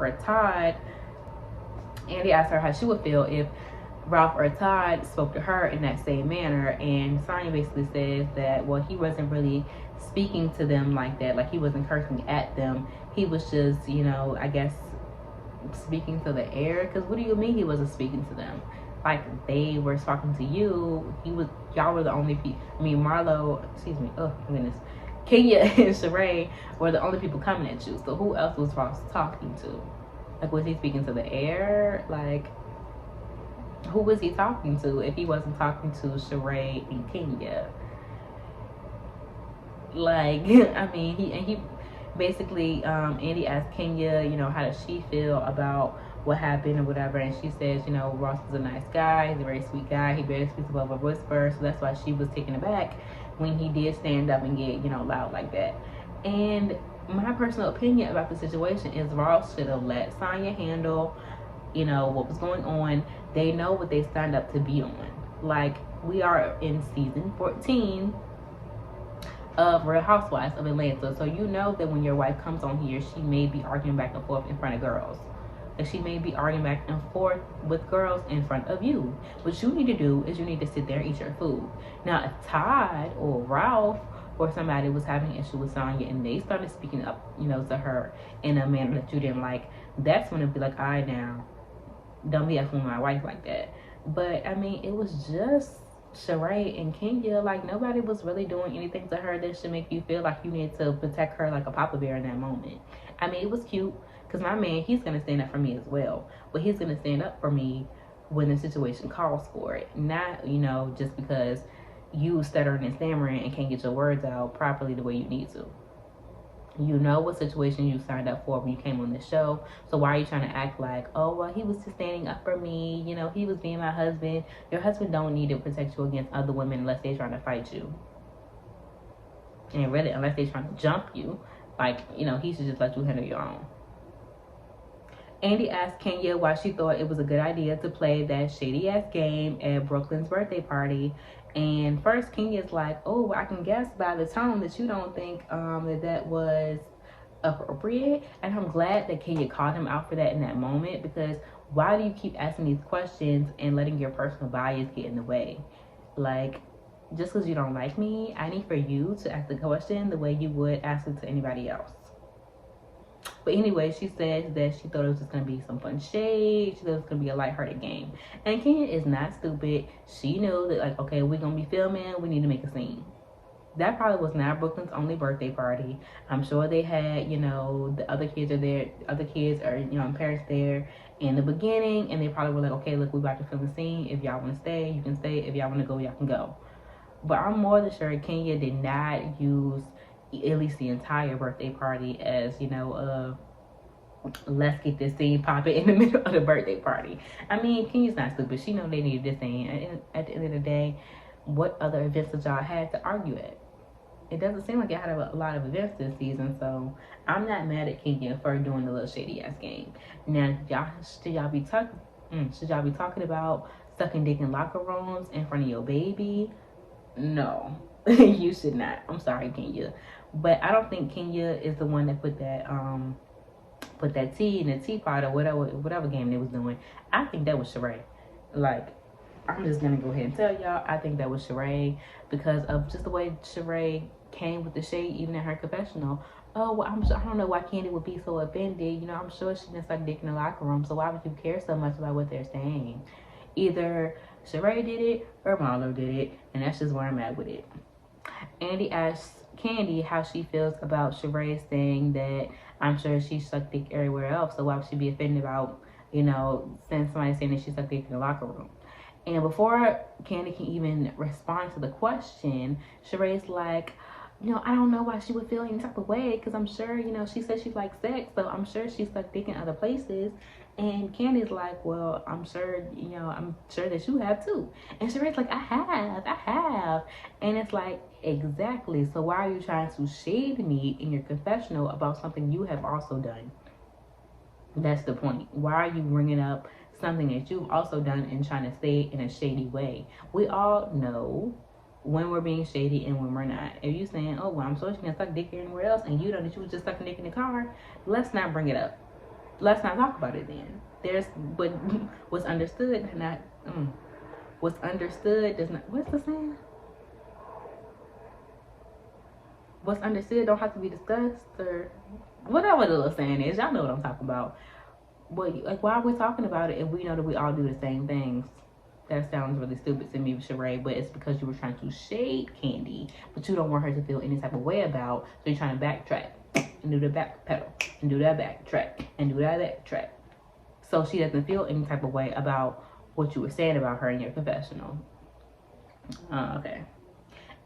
or Todd spoke to her in that same manner. And Sonya basically says that, well, he wasn't really speaking to them like that. Like, he wasn't cursing at them. He was just, you know, I guess speaking to the air. Because what do you mean he wasn't speaking to them? Like, they were talking to you. Y'all were the only people. I mean, Kenya and Sheree were the only people coming at you. So who else was Ross talking to? Like, was he speaking to the air? Like, who was he talking to if he wasn't talking to Sheree and Kenya? Like, I mean, he basically, Andy asked Kenya, you know, how does she feel about what happened or whatever, and she says, you know, Ross is a nice guy, he's a very sweet guy, he barely speaks above a whisper, so that's why she was taken aback when he did stand up and get, you know, loud like that. And my personal opinion about the situation is Ross should have let Sonya handle, you know, what was going on. They know what they signed up to be on. Like, we are in season 14 of Real Housewives of Atlanta, so you know that when your wife comes on here, she may be arguing back and forth in front of girls. Like, she may be arguing back and forth with girls in front of you. What you need to do is you need to sit there and eat your food. Now, if Todd or Ralph or somebody was having an issue with Sonya and they started speaking up, you know, to her in a manner that you didn't like, that's when it'd be like, all right, now, don't be effing with my wife like that. But I mean, it was just Sheree and Kenya. Like, nobody was really doing anything to her that should make you feel like you need to protect her like a papa bear in that moment. I mean, it was cute because my man, he's gonna stand up for me as well, but he's gonna stand up for me when the situation calls for it, not, you know, just because you stuttering and stammering and can't get your words out properly the way you need to. You know what situation you signed up for when you came on the show. So why are you trying to act like, oh, well, he was just standing up for me, you know, he was being my husband. Your husband don't need to protect you against other women unless they're trying to fight you. And really, unless they're trying to jump you, like, you know, he should just let you handle your own. Andy asked Kenya why she thought it was a good idea to play that shady ass game at Brooklyn's birthday party. And first Kenya's like, oh, I can guess by the tone that you don't think that was appropriate. And I'm glad that Kenya called him out for that in that moment, because why do you keep asking these questions and letting your personal bias get in the way? Like, just because you don't like me, I need for you to ask the question the way you would ask it to anybody else. But anyway, she said that she thought it was just going to be some fun shade. She thought it was going to be a lighthearted game. And Kenya is not stupid. She knew that, like, okay, we're going to be filming. We need to make a scene. That probably was not Brooklyn's only birthday party. I'm sure they had, you know, the other kids are there. Other kids are, you know, parents there in the beginning. And they probably were like, okay, look, we're about to film a scene. If y'all want to stay, you can stay. If y'all want to go, y'all can go. But I'm more than sure Kenya did not use at least the entire birthday party as, you know, let's get this scene popping in the middle of the birthday party. I mean, Kenya's not stupid. She know they needed this scene. And at the end of the day, what other events did y'all have to argue at? It doesn't seem like it had a lot of events this season, so I'm not mad at Kenya for doing the little shady ass game. Now, should y'all be talking about sucking dick in locker rooms in front of your baby? No, you should not. I'm sorry, Kenya, but I don't think Kenya is the one that put that tea in the teapot or whatever game they was doing. I think that was Sheree. Like, I'm just gonna go ahead and tell y'all, I think that was Sheree, because of just the way Sheree came with the shade, even in her confessional. Oh, well, I don't know why Candy would be so offended. You know, I'm sure she didn't suck dick in the locker room, so why would you care so much about what they're saying? Either Sheree did it or Marlo did it, and that's just where I'm at with it. Andy asked Candy how she feels about Sheree saying that I'm sure she sucked dick everywhere else, so why would she be offended about, you know, somebody saying that she sucked dick in the locker room? And before Candy can even respond to the question, Sheree's like, you know, I don't know why she would feel any type of way, because I'm sure, you know, she said she likes sex, so I'm sure she sucked dick in other places. And Candy's like, well, I'm sure that you have too. And Sheree's like, I have. And it's like, exactly. So why are you trying to shade me in your confessional about something you have also done? That's the point. Why are you bringing up something that you've also done and trying to say it in a shady way? We all know when we're being shady and when we're not. If you saying, oh, well, I'm so she can suck dick anywhere else, and you know that you was just sucking dick in the car, let's not bring it up. Let's not talk about it then. But what's understood what's understood does not, what's the saying? What's understood don't have to be discussed, or whatever the little saying is. Y'all know what I'm talking about. But, like, why are we talking about it if we know that we all do the same things? That sounds really stupid to me, Sheree, but it's because you were trying to shade Candy, but you don't want her to feel any type of way about, so you're trying to backtrack and do the back pedal and do that backtrack and do that backtrack, so she doesn't feel any type of way about what you were saying about her in your confessional. Okay.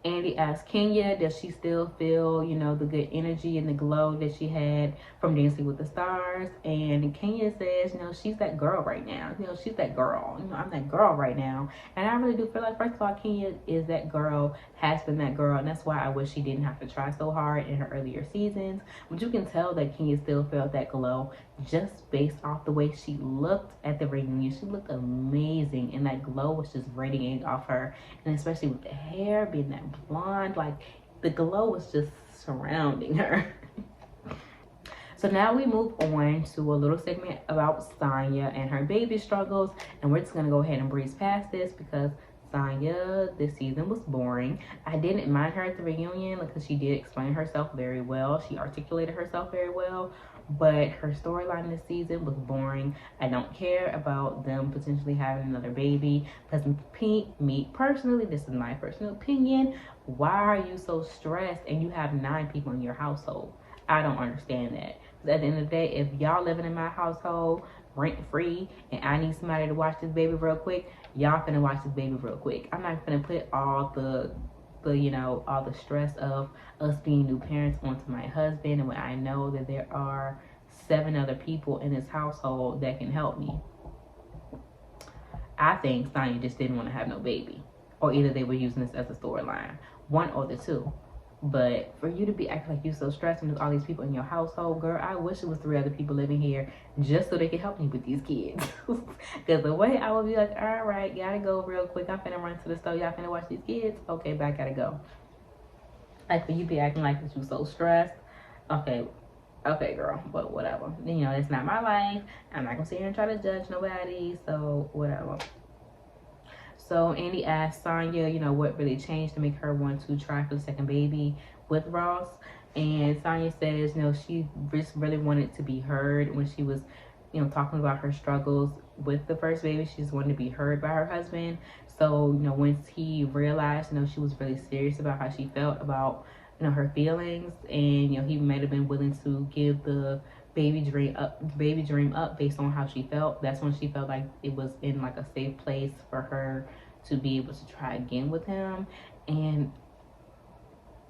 Andy asked Kenya, does she still feel, you know, the good energy and the glow that she had from Dancing with the Stars? And Kenya says, you know, she's that girl right now. You know, she's that girl. You know, I'm that girl right now. And I really do feel like, first of all, Kenya is that girl, has been that girl. And that's why I wish she didn't have to try so hard in her earlier seasons. But you can tell that Kenya still felt that glow just based off the way she looked at the reunion. She looked amazing, and that glow was just radiating off her. And especially with the hair being that blonde, like, the glow was just surrounding her. So now we move on to a little segment about Sonya and her baby struggles, and we're just gonna go ahead and breeze past this because Sonya this season was boring. I didn't mind her at the reunion because she did explain herself very well. She articulated herself very well. But her storyline this season was boring. I don't care about them potentially having another baby. Because me personally, this is my personal opinion. Why are you so stressed and you have 9 people in your household? I don't understand that. At the end of the day, if y'all living in my household rent free and I need somebody to watch this baby real quick, y'all finna watch this baby real quick. I'm not gonna put all the all the stress of us being new parents onto my husband, and when I know that there are 7 other people in this household that can help me. I think Sonya just didn't want to have no baby, or either they were using this as a storyline, one or the two. But for you to be acting like you so stressed and there's all these people in your household, girl, I wish it was 3 other people living here just so they could help me with these kids. Because the way I would be like, all right, gotta go real quick. I'm finna run to the store. Y'all finna watch these kids? Okay, bye, gotta go. Like, for you be acting like you so stressed. Okay, girl, but whatever. It's not my life. I'm not gonna sit here and try to judge nobody, so whatever. So Andy asked Sonya, what really changed to make her want to try for the second baby with Ross. And Sonya says, she just really wanted to be heard when she was, talking about her struggles with the first baby. She just wanted to be heard by her husband. So, once he realized, she was really serious about how she felt about, her feelings. And, he might have been willing to give the baby dream up based on how she felt. That's when she felt like it was in like a safe place for her to be able to try again with him. And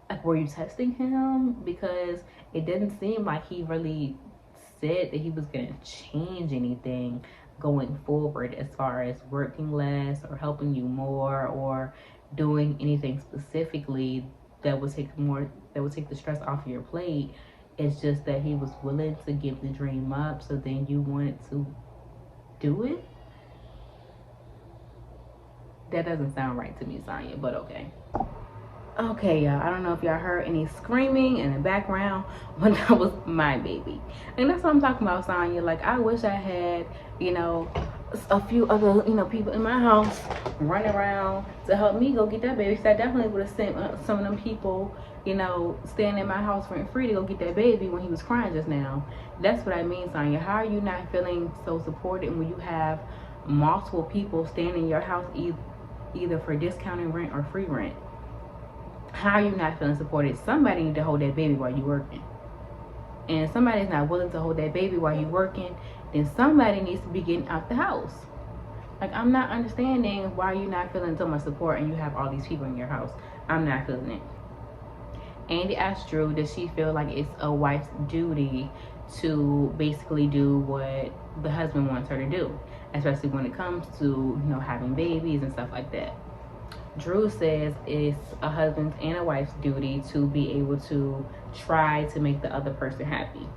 like, were you testing him? Because it didn't seem like he really said that he was going to change anything going forward as far as working less or helping you more or doing anything specifically that would take the stress off of your plate. It's just that he was willing to give the dream up, so then you wanted to do it? That doesn't sound right to me, Sonya, but okay. Okay, y'all, I don't know if y'all heard any screaming in the background, but that was my baby. And that's what I'm talking about, Sonya. Like, I wish I had, a few other, people in my house running around to help me go get that baby. So I definitely would have sent some of them people, staying in my house rent free to go get that baby when he was crying just now. That's what I mean, Sonya. How are you not feeling so supported when you have multiple people staying in your house either for discounted rent or free rent? How are you not feeling supported? Somebody need to hold that baby while you're working. And if somebody's not willing to hold that baby while you're working, then somebody needs to be getting out the house. Like, I'm not understanding why you're not feeling so much support and you have all these people in your house. I'm not feeling it. Andy asked Drew, does she feel like it's a wife's duty to basically do what the husband wants her to do, especially when it comes to, having babies and stuff like that? Drew says it's a husband's and a wife's duty to be able to try to make the other person happy.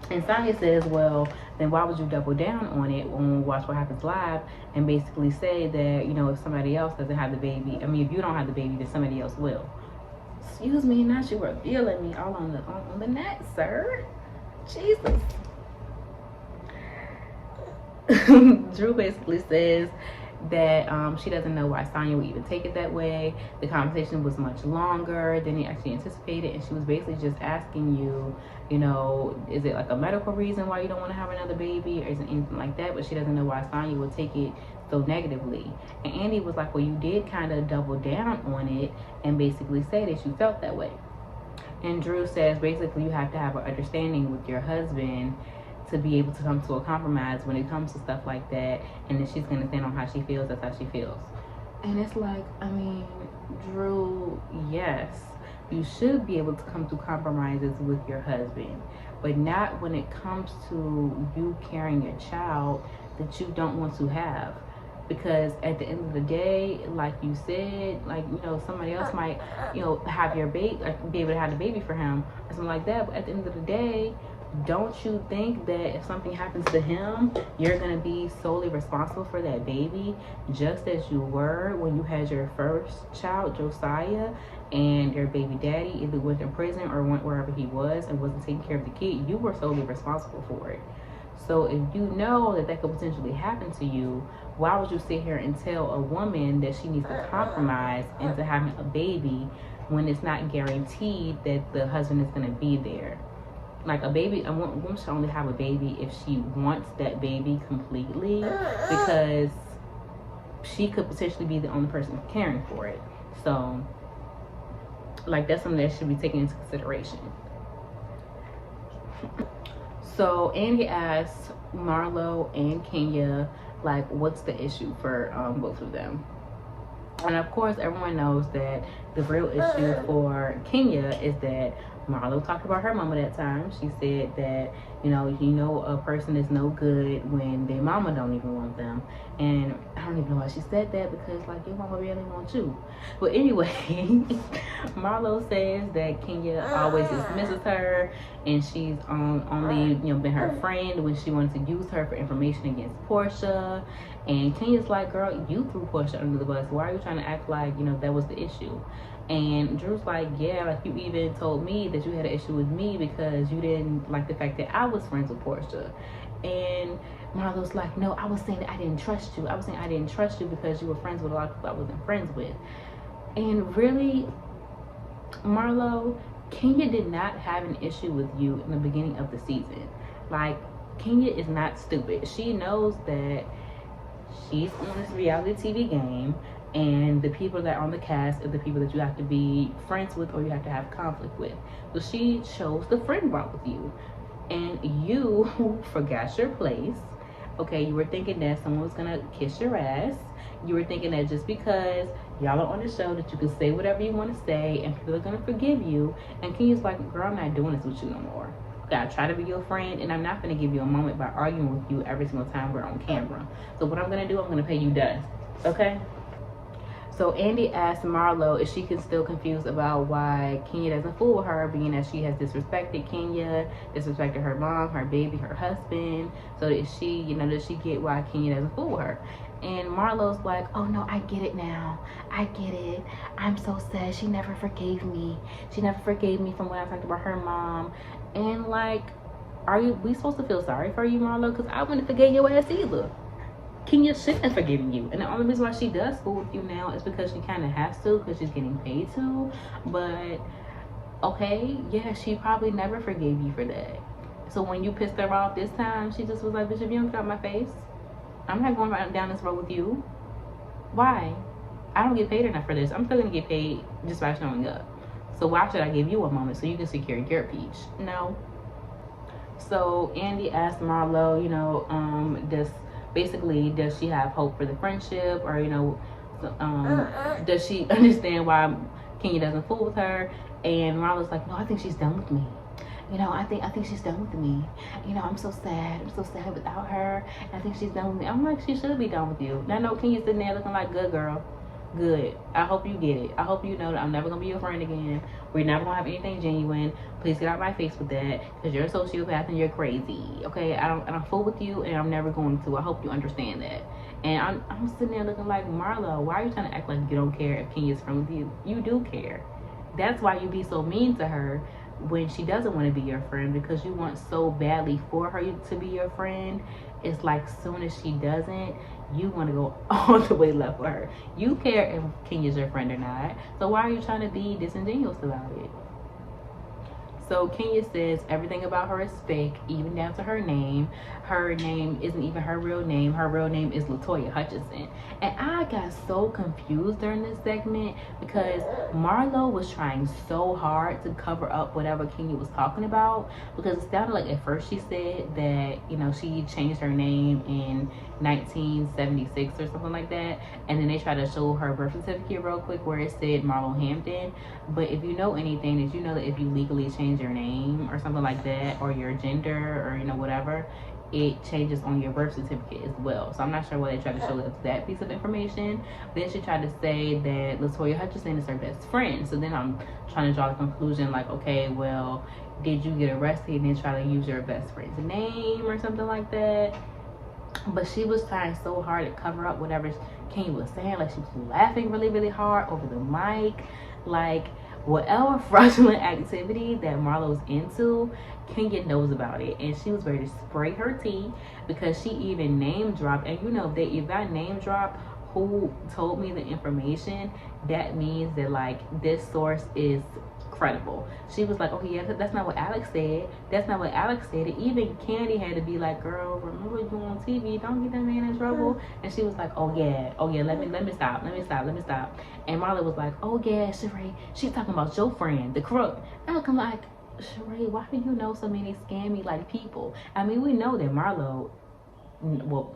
And Sonya says, well, then why would you double down on it when we watch What Happens Live and basically say that, if somebody else doesn't have the baby, if you don't have the baby, then somebody else will. Excuse me, not you were feeling me all on the net, sir. Jesus. Drew basically says that she doesn't know why Sonya would even take it that way. The conversation was much longer than he actually anticipated, and she was basically just asking you, is it like a medical reason why you don't want to have another baby, or is it anything like that? But she doesn't know why Sonya would take it so negatively. And Andy was like, well, you did kind of double down on it and basically say that you felt that way. And Drew says basically you have to have an understanding with your husband to be able to come to a compromise when it comes to stuff like that, and then she's gonna stand on how she feels. That's how she feels. And it's like, Drew, yes, you should be able to come to compromises with your husband, but not when it comes to you carrying a child that you don't want to have. Because at the end of the day, like you said, somebody else might, have your baby, like be able to have the baby for him or something like that. But at the end of the day, don't you think that if something happens to him, you're going to be solely responsible for that baby, just as you were when you had your first child, Josiah, and your baby daddy either went in prison or went wherever he was and wasn't taking care of the kid? You were solely responsible for it. So if you know that that could potentially happen to you, why would you sit here and tell a woman that she needs to compromise into having a baby when it's not guaranteed that the husband is going to be there? Like, a woman should only have a baby if she wants that baby completely, because she could potentially be the only person caring for it. So, like, that's something that should be taken into consideration. So Andy asked Marlo and Kenya, like, what's the issue for both of them? And of course, everyone knows that the real issue for Kenya is that Marlo talked about her mama that time. She said that, you know a person is no good when their mama don't even want them. And I don't even know why she said that, because, like, your mama really wants you. But anyway, Marlo says that Kenya always dismisses her, and she's only been her friend when she wanted to use her for information against Portia. And Kenya's like, girl, you threw Portia under the bus. Why are you trying to act like that was the issue? And Drew's like, yeah, like, you even told me that you had an issue with me because you didn't like the fact that I was friends with Portia. And Marlo's like, no, I was saying that I didn't trust you. I was saying I didn't trust you because you were friends with a lot of people I wasn't friends with. And really, Marlo, Kenya did not have an issue with you in the beginning of the season. Like, Kenya is not stupid. She knows that she's on this reality TV game, and the people that are on the cast are the people that you have to be friends with or you have to have conflict with. So she chose the friend route with you, and you forgot your place. Okay, you were thinking that someone was gonna kiss your ass. You were thinking that just because y'all are on the show that you can say whatever you want to say and people are gonna forgive you. And Kenya's like, girl, I'm not doing this with you no more. I try to be your friend, and I'm not going to give you a moment by arguing with you every single time we're on camera. So what I'm going to do, I'm going to pay you dust. Okay? So Andy asked Marlo if she can still confused about why Kenya doesn't fool with her, being that she has disrespected Kenya, disrespected her mom, her baby, her husband. So that does she get why Kenya doesn't fool with her? And Marlo's like, oh no, I get it now. I get it. I'm so sad. She never forgave me. She never forgave me from when I talked about her mom. And, like, we supposed to feel sorry for you, Marlo? Because I wouldn't forgive your ass either. Kenya shouldn't have forgiven you. And the only reason why she does fool with you now is because she kind of has to, because she's getting paid to. But, okay, yeah, she probably never forgave you for that. So when you pissed her off this time, she just was like, bitch, if you don't get out my face, I'm not going right down this road with you. Why? I don't get paid enough for this. I'm still going to get paid just by showing up. So why should I give you a moment so you can secure your peach? No. So Andy asked Marlo, does she have hope for the friendship, or does she understand why Kenya doesn't fool with her? And Marlo's like, no, I think she's done with me. I think she's done with me. I'm so sad. I'm so sad without her. I think she's done with me. I'm like, she should be done with you. Now, no, Kenya's sitting there looking like, good girl. Good. I hope you get it. I hope you know that I'm never gonna be your friend again. We're never gonna have anything genuine. Please get out my face with that, because you're a sociopath and you're crazy. Okay, I don't fool with you, and I'm never going to. I hope you understand that. And I'm sitting there looking like, Marlo, why are you trying to act like you don't care if Kenya's friend with you? You do care. That's why you be so mean to her when she doesn't want to be your friend, because you want so badly for her to be your friend. It's like, soon as she doesn't, you want to go all the way left with her. You care if Kenya's your friend or not. So why are you trying to be disingenuous about it? So Kenya says everything about her is fake, even down to her name. Her name isn't even her real name. Her real name is Latoya Hutchinson. And I got so confused during this segment, because Marlo was trying so hard to cover up whatever Kenya was talking about, because it sounded like at first she said that, she changed her name in 1976 or something like that, and then they tried to show her birth certificate real quick where it said Marlo Hampton. But if you know anything, that you know that if you legally change your name or something like that, or your gender, or whatever, it changes on your birth certificate as well. So I'm not sure why they tried to show us that piece of information. Then she tried to say that Latoya Hutchinson is her best friend. So then I'm trying to draw the conclusion, like, okay, well, did you get arrested and then try to use your best friend's name or something like that? But she was trying so hard to cover up whatever Kenya was saying. Like, she was laughing really, really hard over the mic. Like, whatever fraudulent activity that Marlo's into, Kenya knows about it, and she was ready to spray her tea because she even name dropped. And you know, that if I name drop who told me the information, that means that like this source is credible. She was like, oh yeah, that's not what Alex said. That's not what Alex said. And even Candy had to be like, girl, remember you on TV, don't get that man in trouble. And she was like, oh yeah, let me stop. And Marla was like, oh yeah, Sheree, she's talking about your friend, the crook. And I'm like, Sheree, why do you know so many scammy like people? I mean, we know that Marlo, well,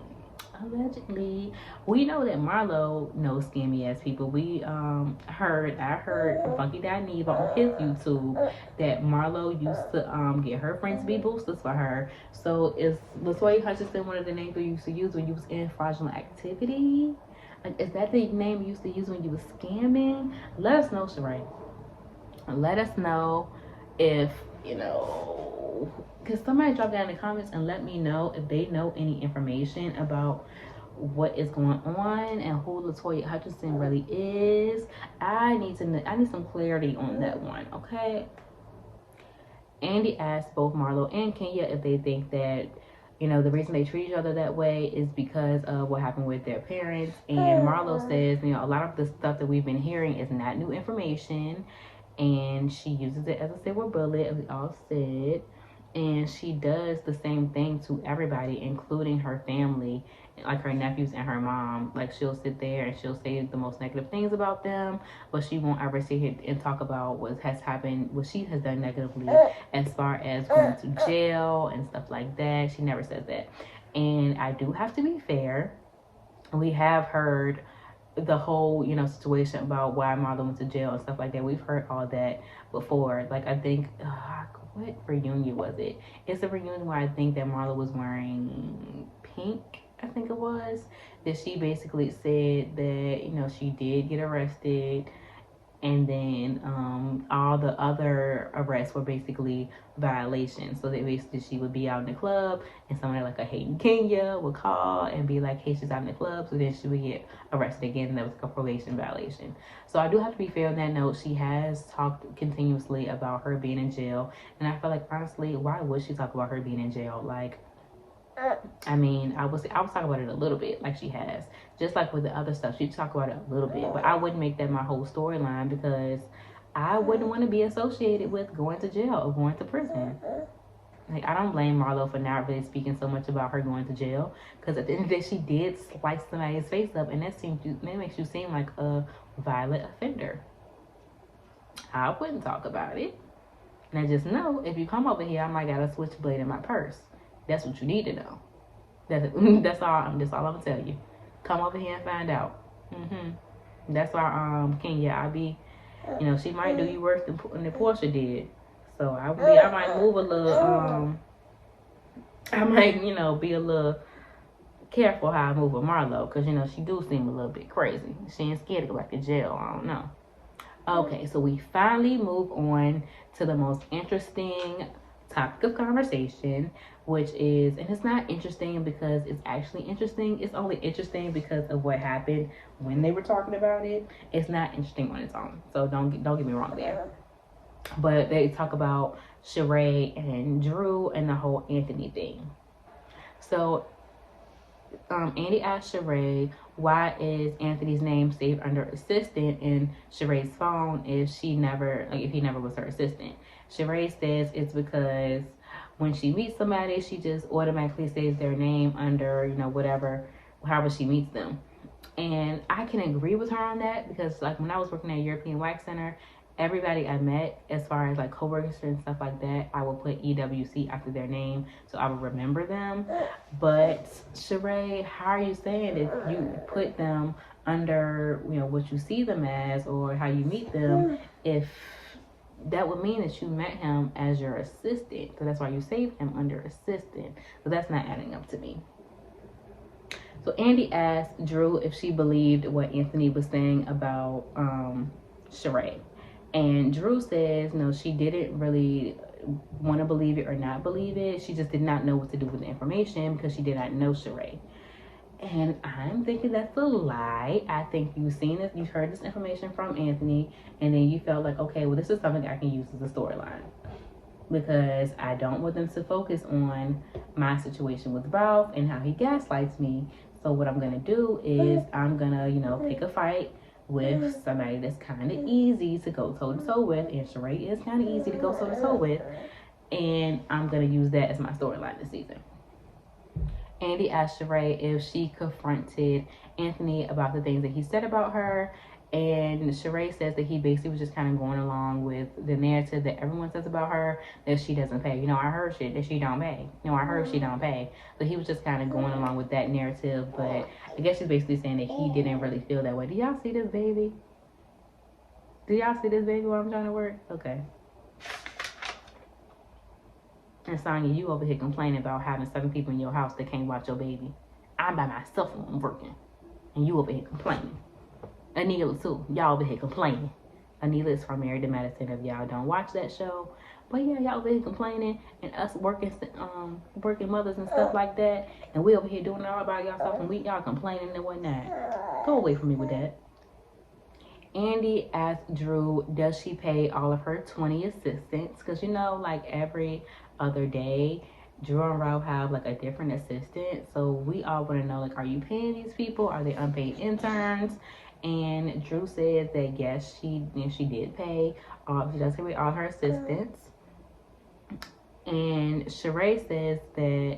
allegedly, we know that Marlo knows scammy ass people. I heard from Funky Neva on his YouTube that Marlo used to get her friends to be boosters for her. So is Latoya Hutchinson one of the names you used to use when you was in fraudulent activity? Like, is that the name you used to use when you was scamming? Let us know, Sheree. Let us know if you know, because somebody drop down in the comments and let me know if they know any information about what is going on and who Latoya Hutchinson really is. I need some clarity on that one, okay? Andy asked both Marlo and Kenya if they think that, you know, the reason they treat each other that way is because of what happened with their parents. And Marlo says, you know, a lot of the stuff that we've been hearing is not new information, and she uses it as a silver bullet, as we all said. And she does the same thing to everybody, including her family, like her nephews and her mom. Like, she'll sit there and she'll say the most negative things about them, but she won't ever sit here and talk about what has happened, what she has done negatively, as far as going to jail and stuff like that. She never says that. And I do have to be fair. We have heard the whole, you know, situation about why Marlo went to jail and stuff like that. We've heard all that before. Like, I think, what reunion was it? It's a reunion where I think that Marlo was wearing pink, I think it was. That she basically said that, you know, she did get arrested, and then all the other arrests were basically violations. So that basically she would be out in the club and somebody like a Hayden Kenya would call and be like, hey, she's out in the club. So then she would get arrested again, and that was like a probation violation. So I do have to be fair on that note. She has talked continuously about her being in jail, and I feel like, honestly, why would she talk about her being in jail? Like, I mean, I was talking about it a little bit, like she has. Just like with the other stuff, she talk about it a little bit, but I wouldn't make that my whole storyline, because I wouldn't want to be associated with going to jail or going to prison. Like, I don't blame Marlo for not really speaking so much about her going to jail, because at the end of the day, she did slice somebody's face up, and that makes you seem like a violent offender. I wouldn't talk about it. And I just know, if you come over here, I might got a switchblade in my purse. That's what you need to know. That's all I'm gonna tell you. Come over here and find out. That's why Kenya, I be, you know, she might do you worse than Portia did. So I might move a little. I might, you know, be a little careful how I move with Marlo, because, you know, she do seem a little bit crazy. She ain't scared to go back to jail. I don't know. Okay, so we finally move on to the most interesting topic of conversation, which is, and it's not interesting because it's actually interesting. It's only interesting because of what happened when they were talking about it. It's not interesting on its own. So don't get me wrong there. But they talk about Sheree and Drew and the whole Anthony thing. So Andy asked Sheree, why is Anthony's name saved under assistant in Sheree's phone if he never was her assistant? Sheree says it's because when she meets somebody, she just automatically saves their name under, you know, however she meets them. And I can agree with her on that, because like when I was working at European Wax Center, everybody I met, as far as like coworkers and stuff like that, I would put EWC after their name so I would remember them. But Sheree, how are you saying that you put them under, you know, what you see them as or how you meet them, if that would mean that you met him as your assistant? So that's why you saved him under assistant. So that's not adding up to me. So Andy asked Drew if she believed what Anthony was saying about Sheree. And Drew says, no, she didn't really want to believe it or not believe it. She just did not know what to do with the information because she did not know Sheree. And I'm thinking that's a lie. I think you've seen this, you've heard this information from Anthony, and then you felt like, okay, well, this is something I can use as a storyline. Because I don't want them to focus on my situation with Ralph and how he gaslights me. So what I'm gonna do is I'm gonna, pick a fight with somebody that's kind of easy to go toe to toe with, and Sheree is kind of easy to go toe to toe with, and I'm gonna use that as my storyline this season. Andy asked Sheree if she confronted Anthony about the things that he said about her, and Sheree says that he basically was just kind of going along with the narrative that everyone says about her, that she doesn't pay. I heard shit that she don't pay. I heard she don't pay. So he was just kind of going along with that narrative, but I guess she's basically saying that he didn't really feel that way. Do y'all see this baby? Do y'all see this baby while I'm trying to work? Okay. And Sonya, you over here complaining about having 7 people in your house that can't watch your baby. I'm by myself when I'm working. And you over here complaining. Anila too. Y'all over here complaining. Anila is from Married to Medicine if y'all don't watch that show. But yeah, y'all over here complaining, and us working mothers and stuff like that. And we over here doing it all by yourself, and y'all complaining and whatnot. Go away from me with that. Andy asked Drew, does she pay all of her 20 assistants? Because like every other day, Drew and Ralph have like a different assistant. So we all want to know, like, are you paying these people? Are they unpaid interns? And Drew says that yes, she did pay. She does pay all her assistants. And Sheree says that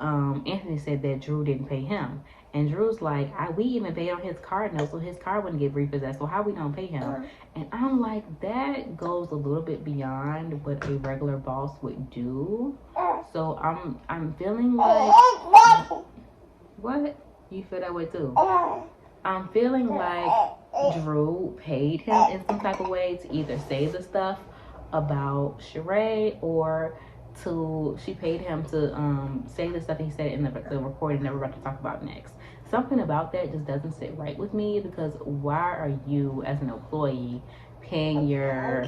Anthony said that Drew didn't pay him. And Drew's like, we even paid on his card note, so his car wouldn't get repossessed. So how we don't pay him? And I'm like, that goes a little bit beyond what a regular boss would do. So I'm feeling like, what? You feel that way too? I'm feeling like Drew paid him in some type of way to either say the stuff about Sheree, or she paid him to say the stuff he said in the recording that we're about to talk about next. Something about that just doesn't sit right with me, because why are you as an employee paying your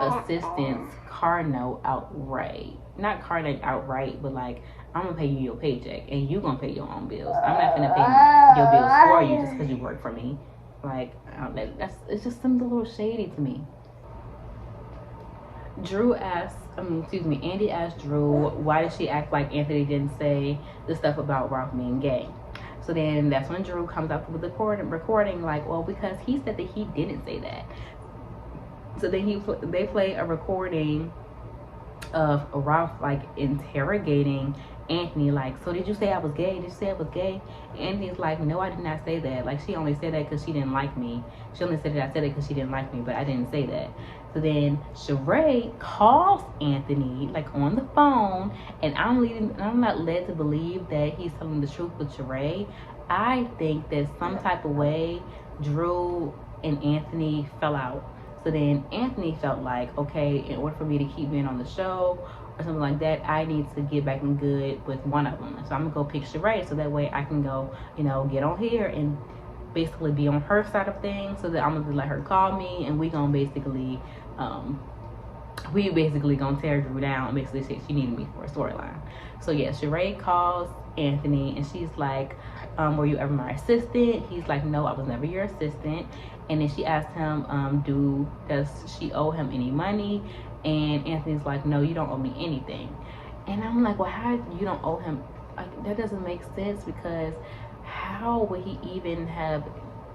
assistant's car note outright? Not car note outright, but like, I'm gonna pay you your paycheck and you gonna pay your own bills. I'm not gonna pay your bills for you just because you work for me. Like, it's just something a little shady to me. Andy asked Drew, why did she act like Anthony didn't say the stuff about Ralph being gay? So then that's when Drew comes up with the recording like, well, because he said that he didn't say that. So then they play a recording of Ralph like interrogating Anthony, like, so did you say I was gay? Did you say I was gay? And Anthony's like, no, I did not say that. Like, she only said that because she didn't like me. She only said that I said it because she didn't like me, but I didn't say that. So then Sheree calls Anthony like on the phone, and I'm not led to believe that he's telling the truth with Sheree. I think that some type of way Drew and Anthony fell out. So then Anthony felt like, okay, in order for me to keep being on the show or something like that, I need to get back in good with one of them. So I'm gonna go pick Sheree, so that way I can go, get on here and basically be on her side of things. So that I'm gonna let her call me, and we gonna basically gonna tear Drew down and basically say she needed me for a storyline. So yeah, Sheree calls Anthony and she's like, were you ever my assistant? He's like, no, I was never your assistant. And then she asked him, does she owe him any money? And Anthony's like, no, you don't owe me anything. And I'm like, well, how you don't owe him? Like, that doesn't make sense, because how would he even have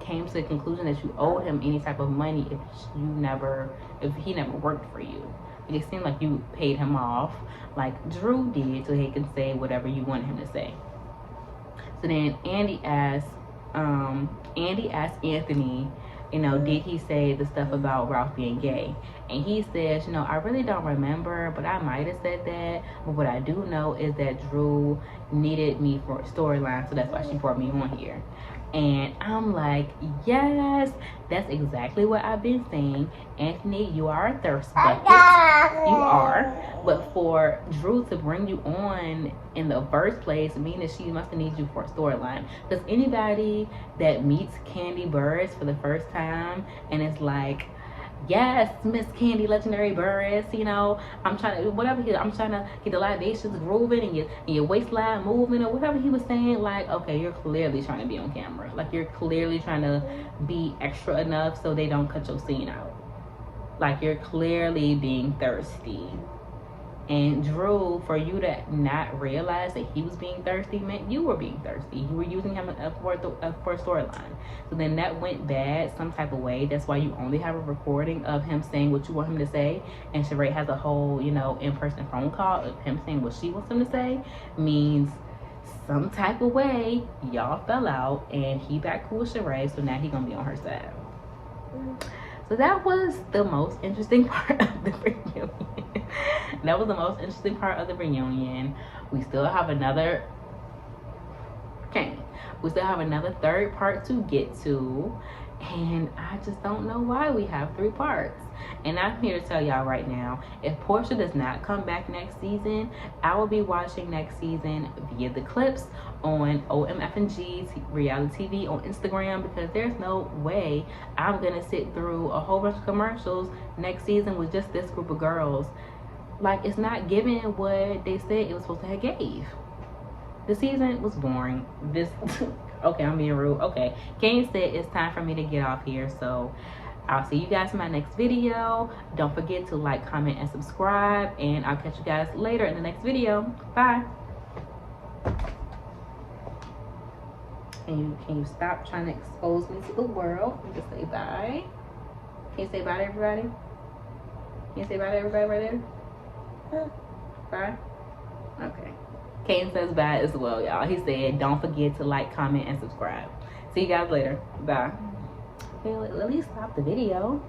came to the conclusion that you owed him any type of money if he never worked for you? It seemed like you paid him off like Drew did, so he can say whatever you want him to say. So then Andy asked Anthony, did he say the stuff about Ralph being gay? And he says, I really don't remember, but I might have said that. But what I do know is that Drew needed me for a storyline, so that's why she brought me on here. And I'm like, yes, that's exactly what I've been saying. Anthony, you are a thirst bucket. You are. But for Drew to bring you on in the first place means that she must have needed you for a storyline. Because anybody that meets Candy Burris for the first time and it's like, yes, Miss Candy, legendary Burris, you know, I'm trying to, whatever I'm trying to get the libations grooving and your waistline moving or whatever he was saying. Like, okay, you're clearly trying to be on camera. Like, you're clearly trying to be extra enough so they don't cut your scene out. Like, you're clearly being thirsty. And Drew, for you to not realize that he was being thirsty meant you were being thirsty. You were using him for a storyline. So then that went bad some type of way. That's why you only have a recording of him saying what you want him to say. And Sheree has a whole, you know, in-person phone call of him saying what she wants him to say. Means some type of way y'all fell out and he back cool with Sheree. So now he gonna be on her side. So that was the most interesting part of the reunion. That was the most interesting part of the reunion. We still have another third part to get to. And I just don't know why we have 3 parts. And I'm here to tell y'all right now, if Portia does not come back next season, I will be watching next season via the clips on OMFNG reality TV on Instagram, because there's no way I'm gonna sit through a whole bunch of commercials next season with just this group of girls. Like, it's not giving what they said it was supposed to have gave. The season was boring. This okay, I'm being rude. Okay, Kane said it's time for me to get off here, so I'll see you guys in my next video. Don't forget to like, comment, and subscribe, and I'll catch you guys later in the next video. Bye. Can you stop trying to expose me to the world and just say bye? Can you say bye to everybody? Can you say bye to everybody right there? Bye. Okay. Kane says bye as well, y'all. He said, don't forget to like, comment, and subscribe. See you guys later. Bye. Okay, at least stop the video.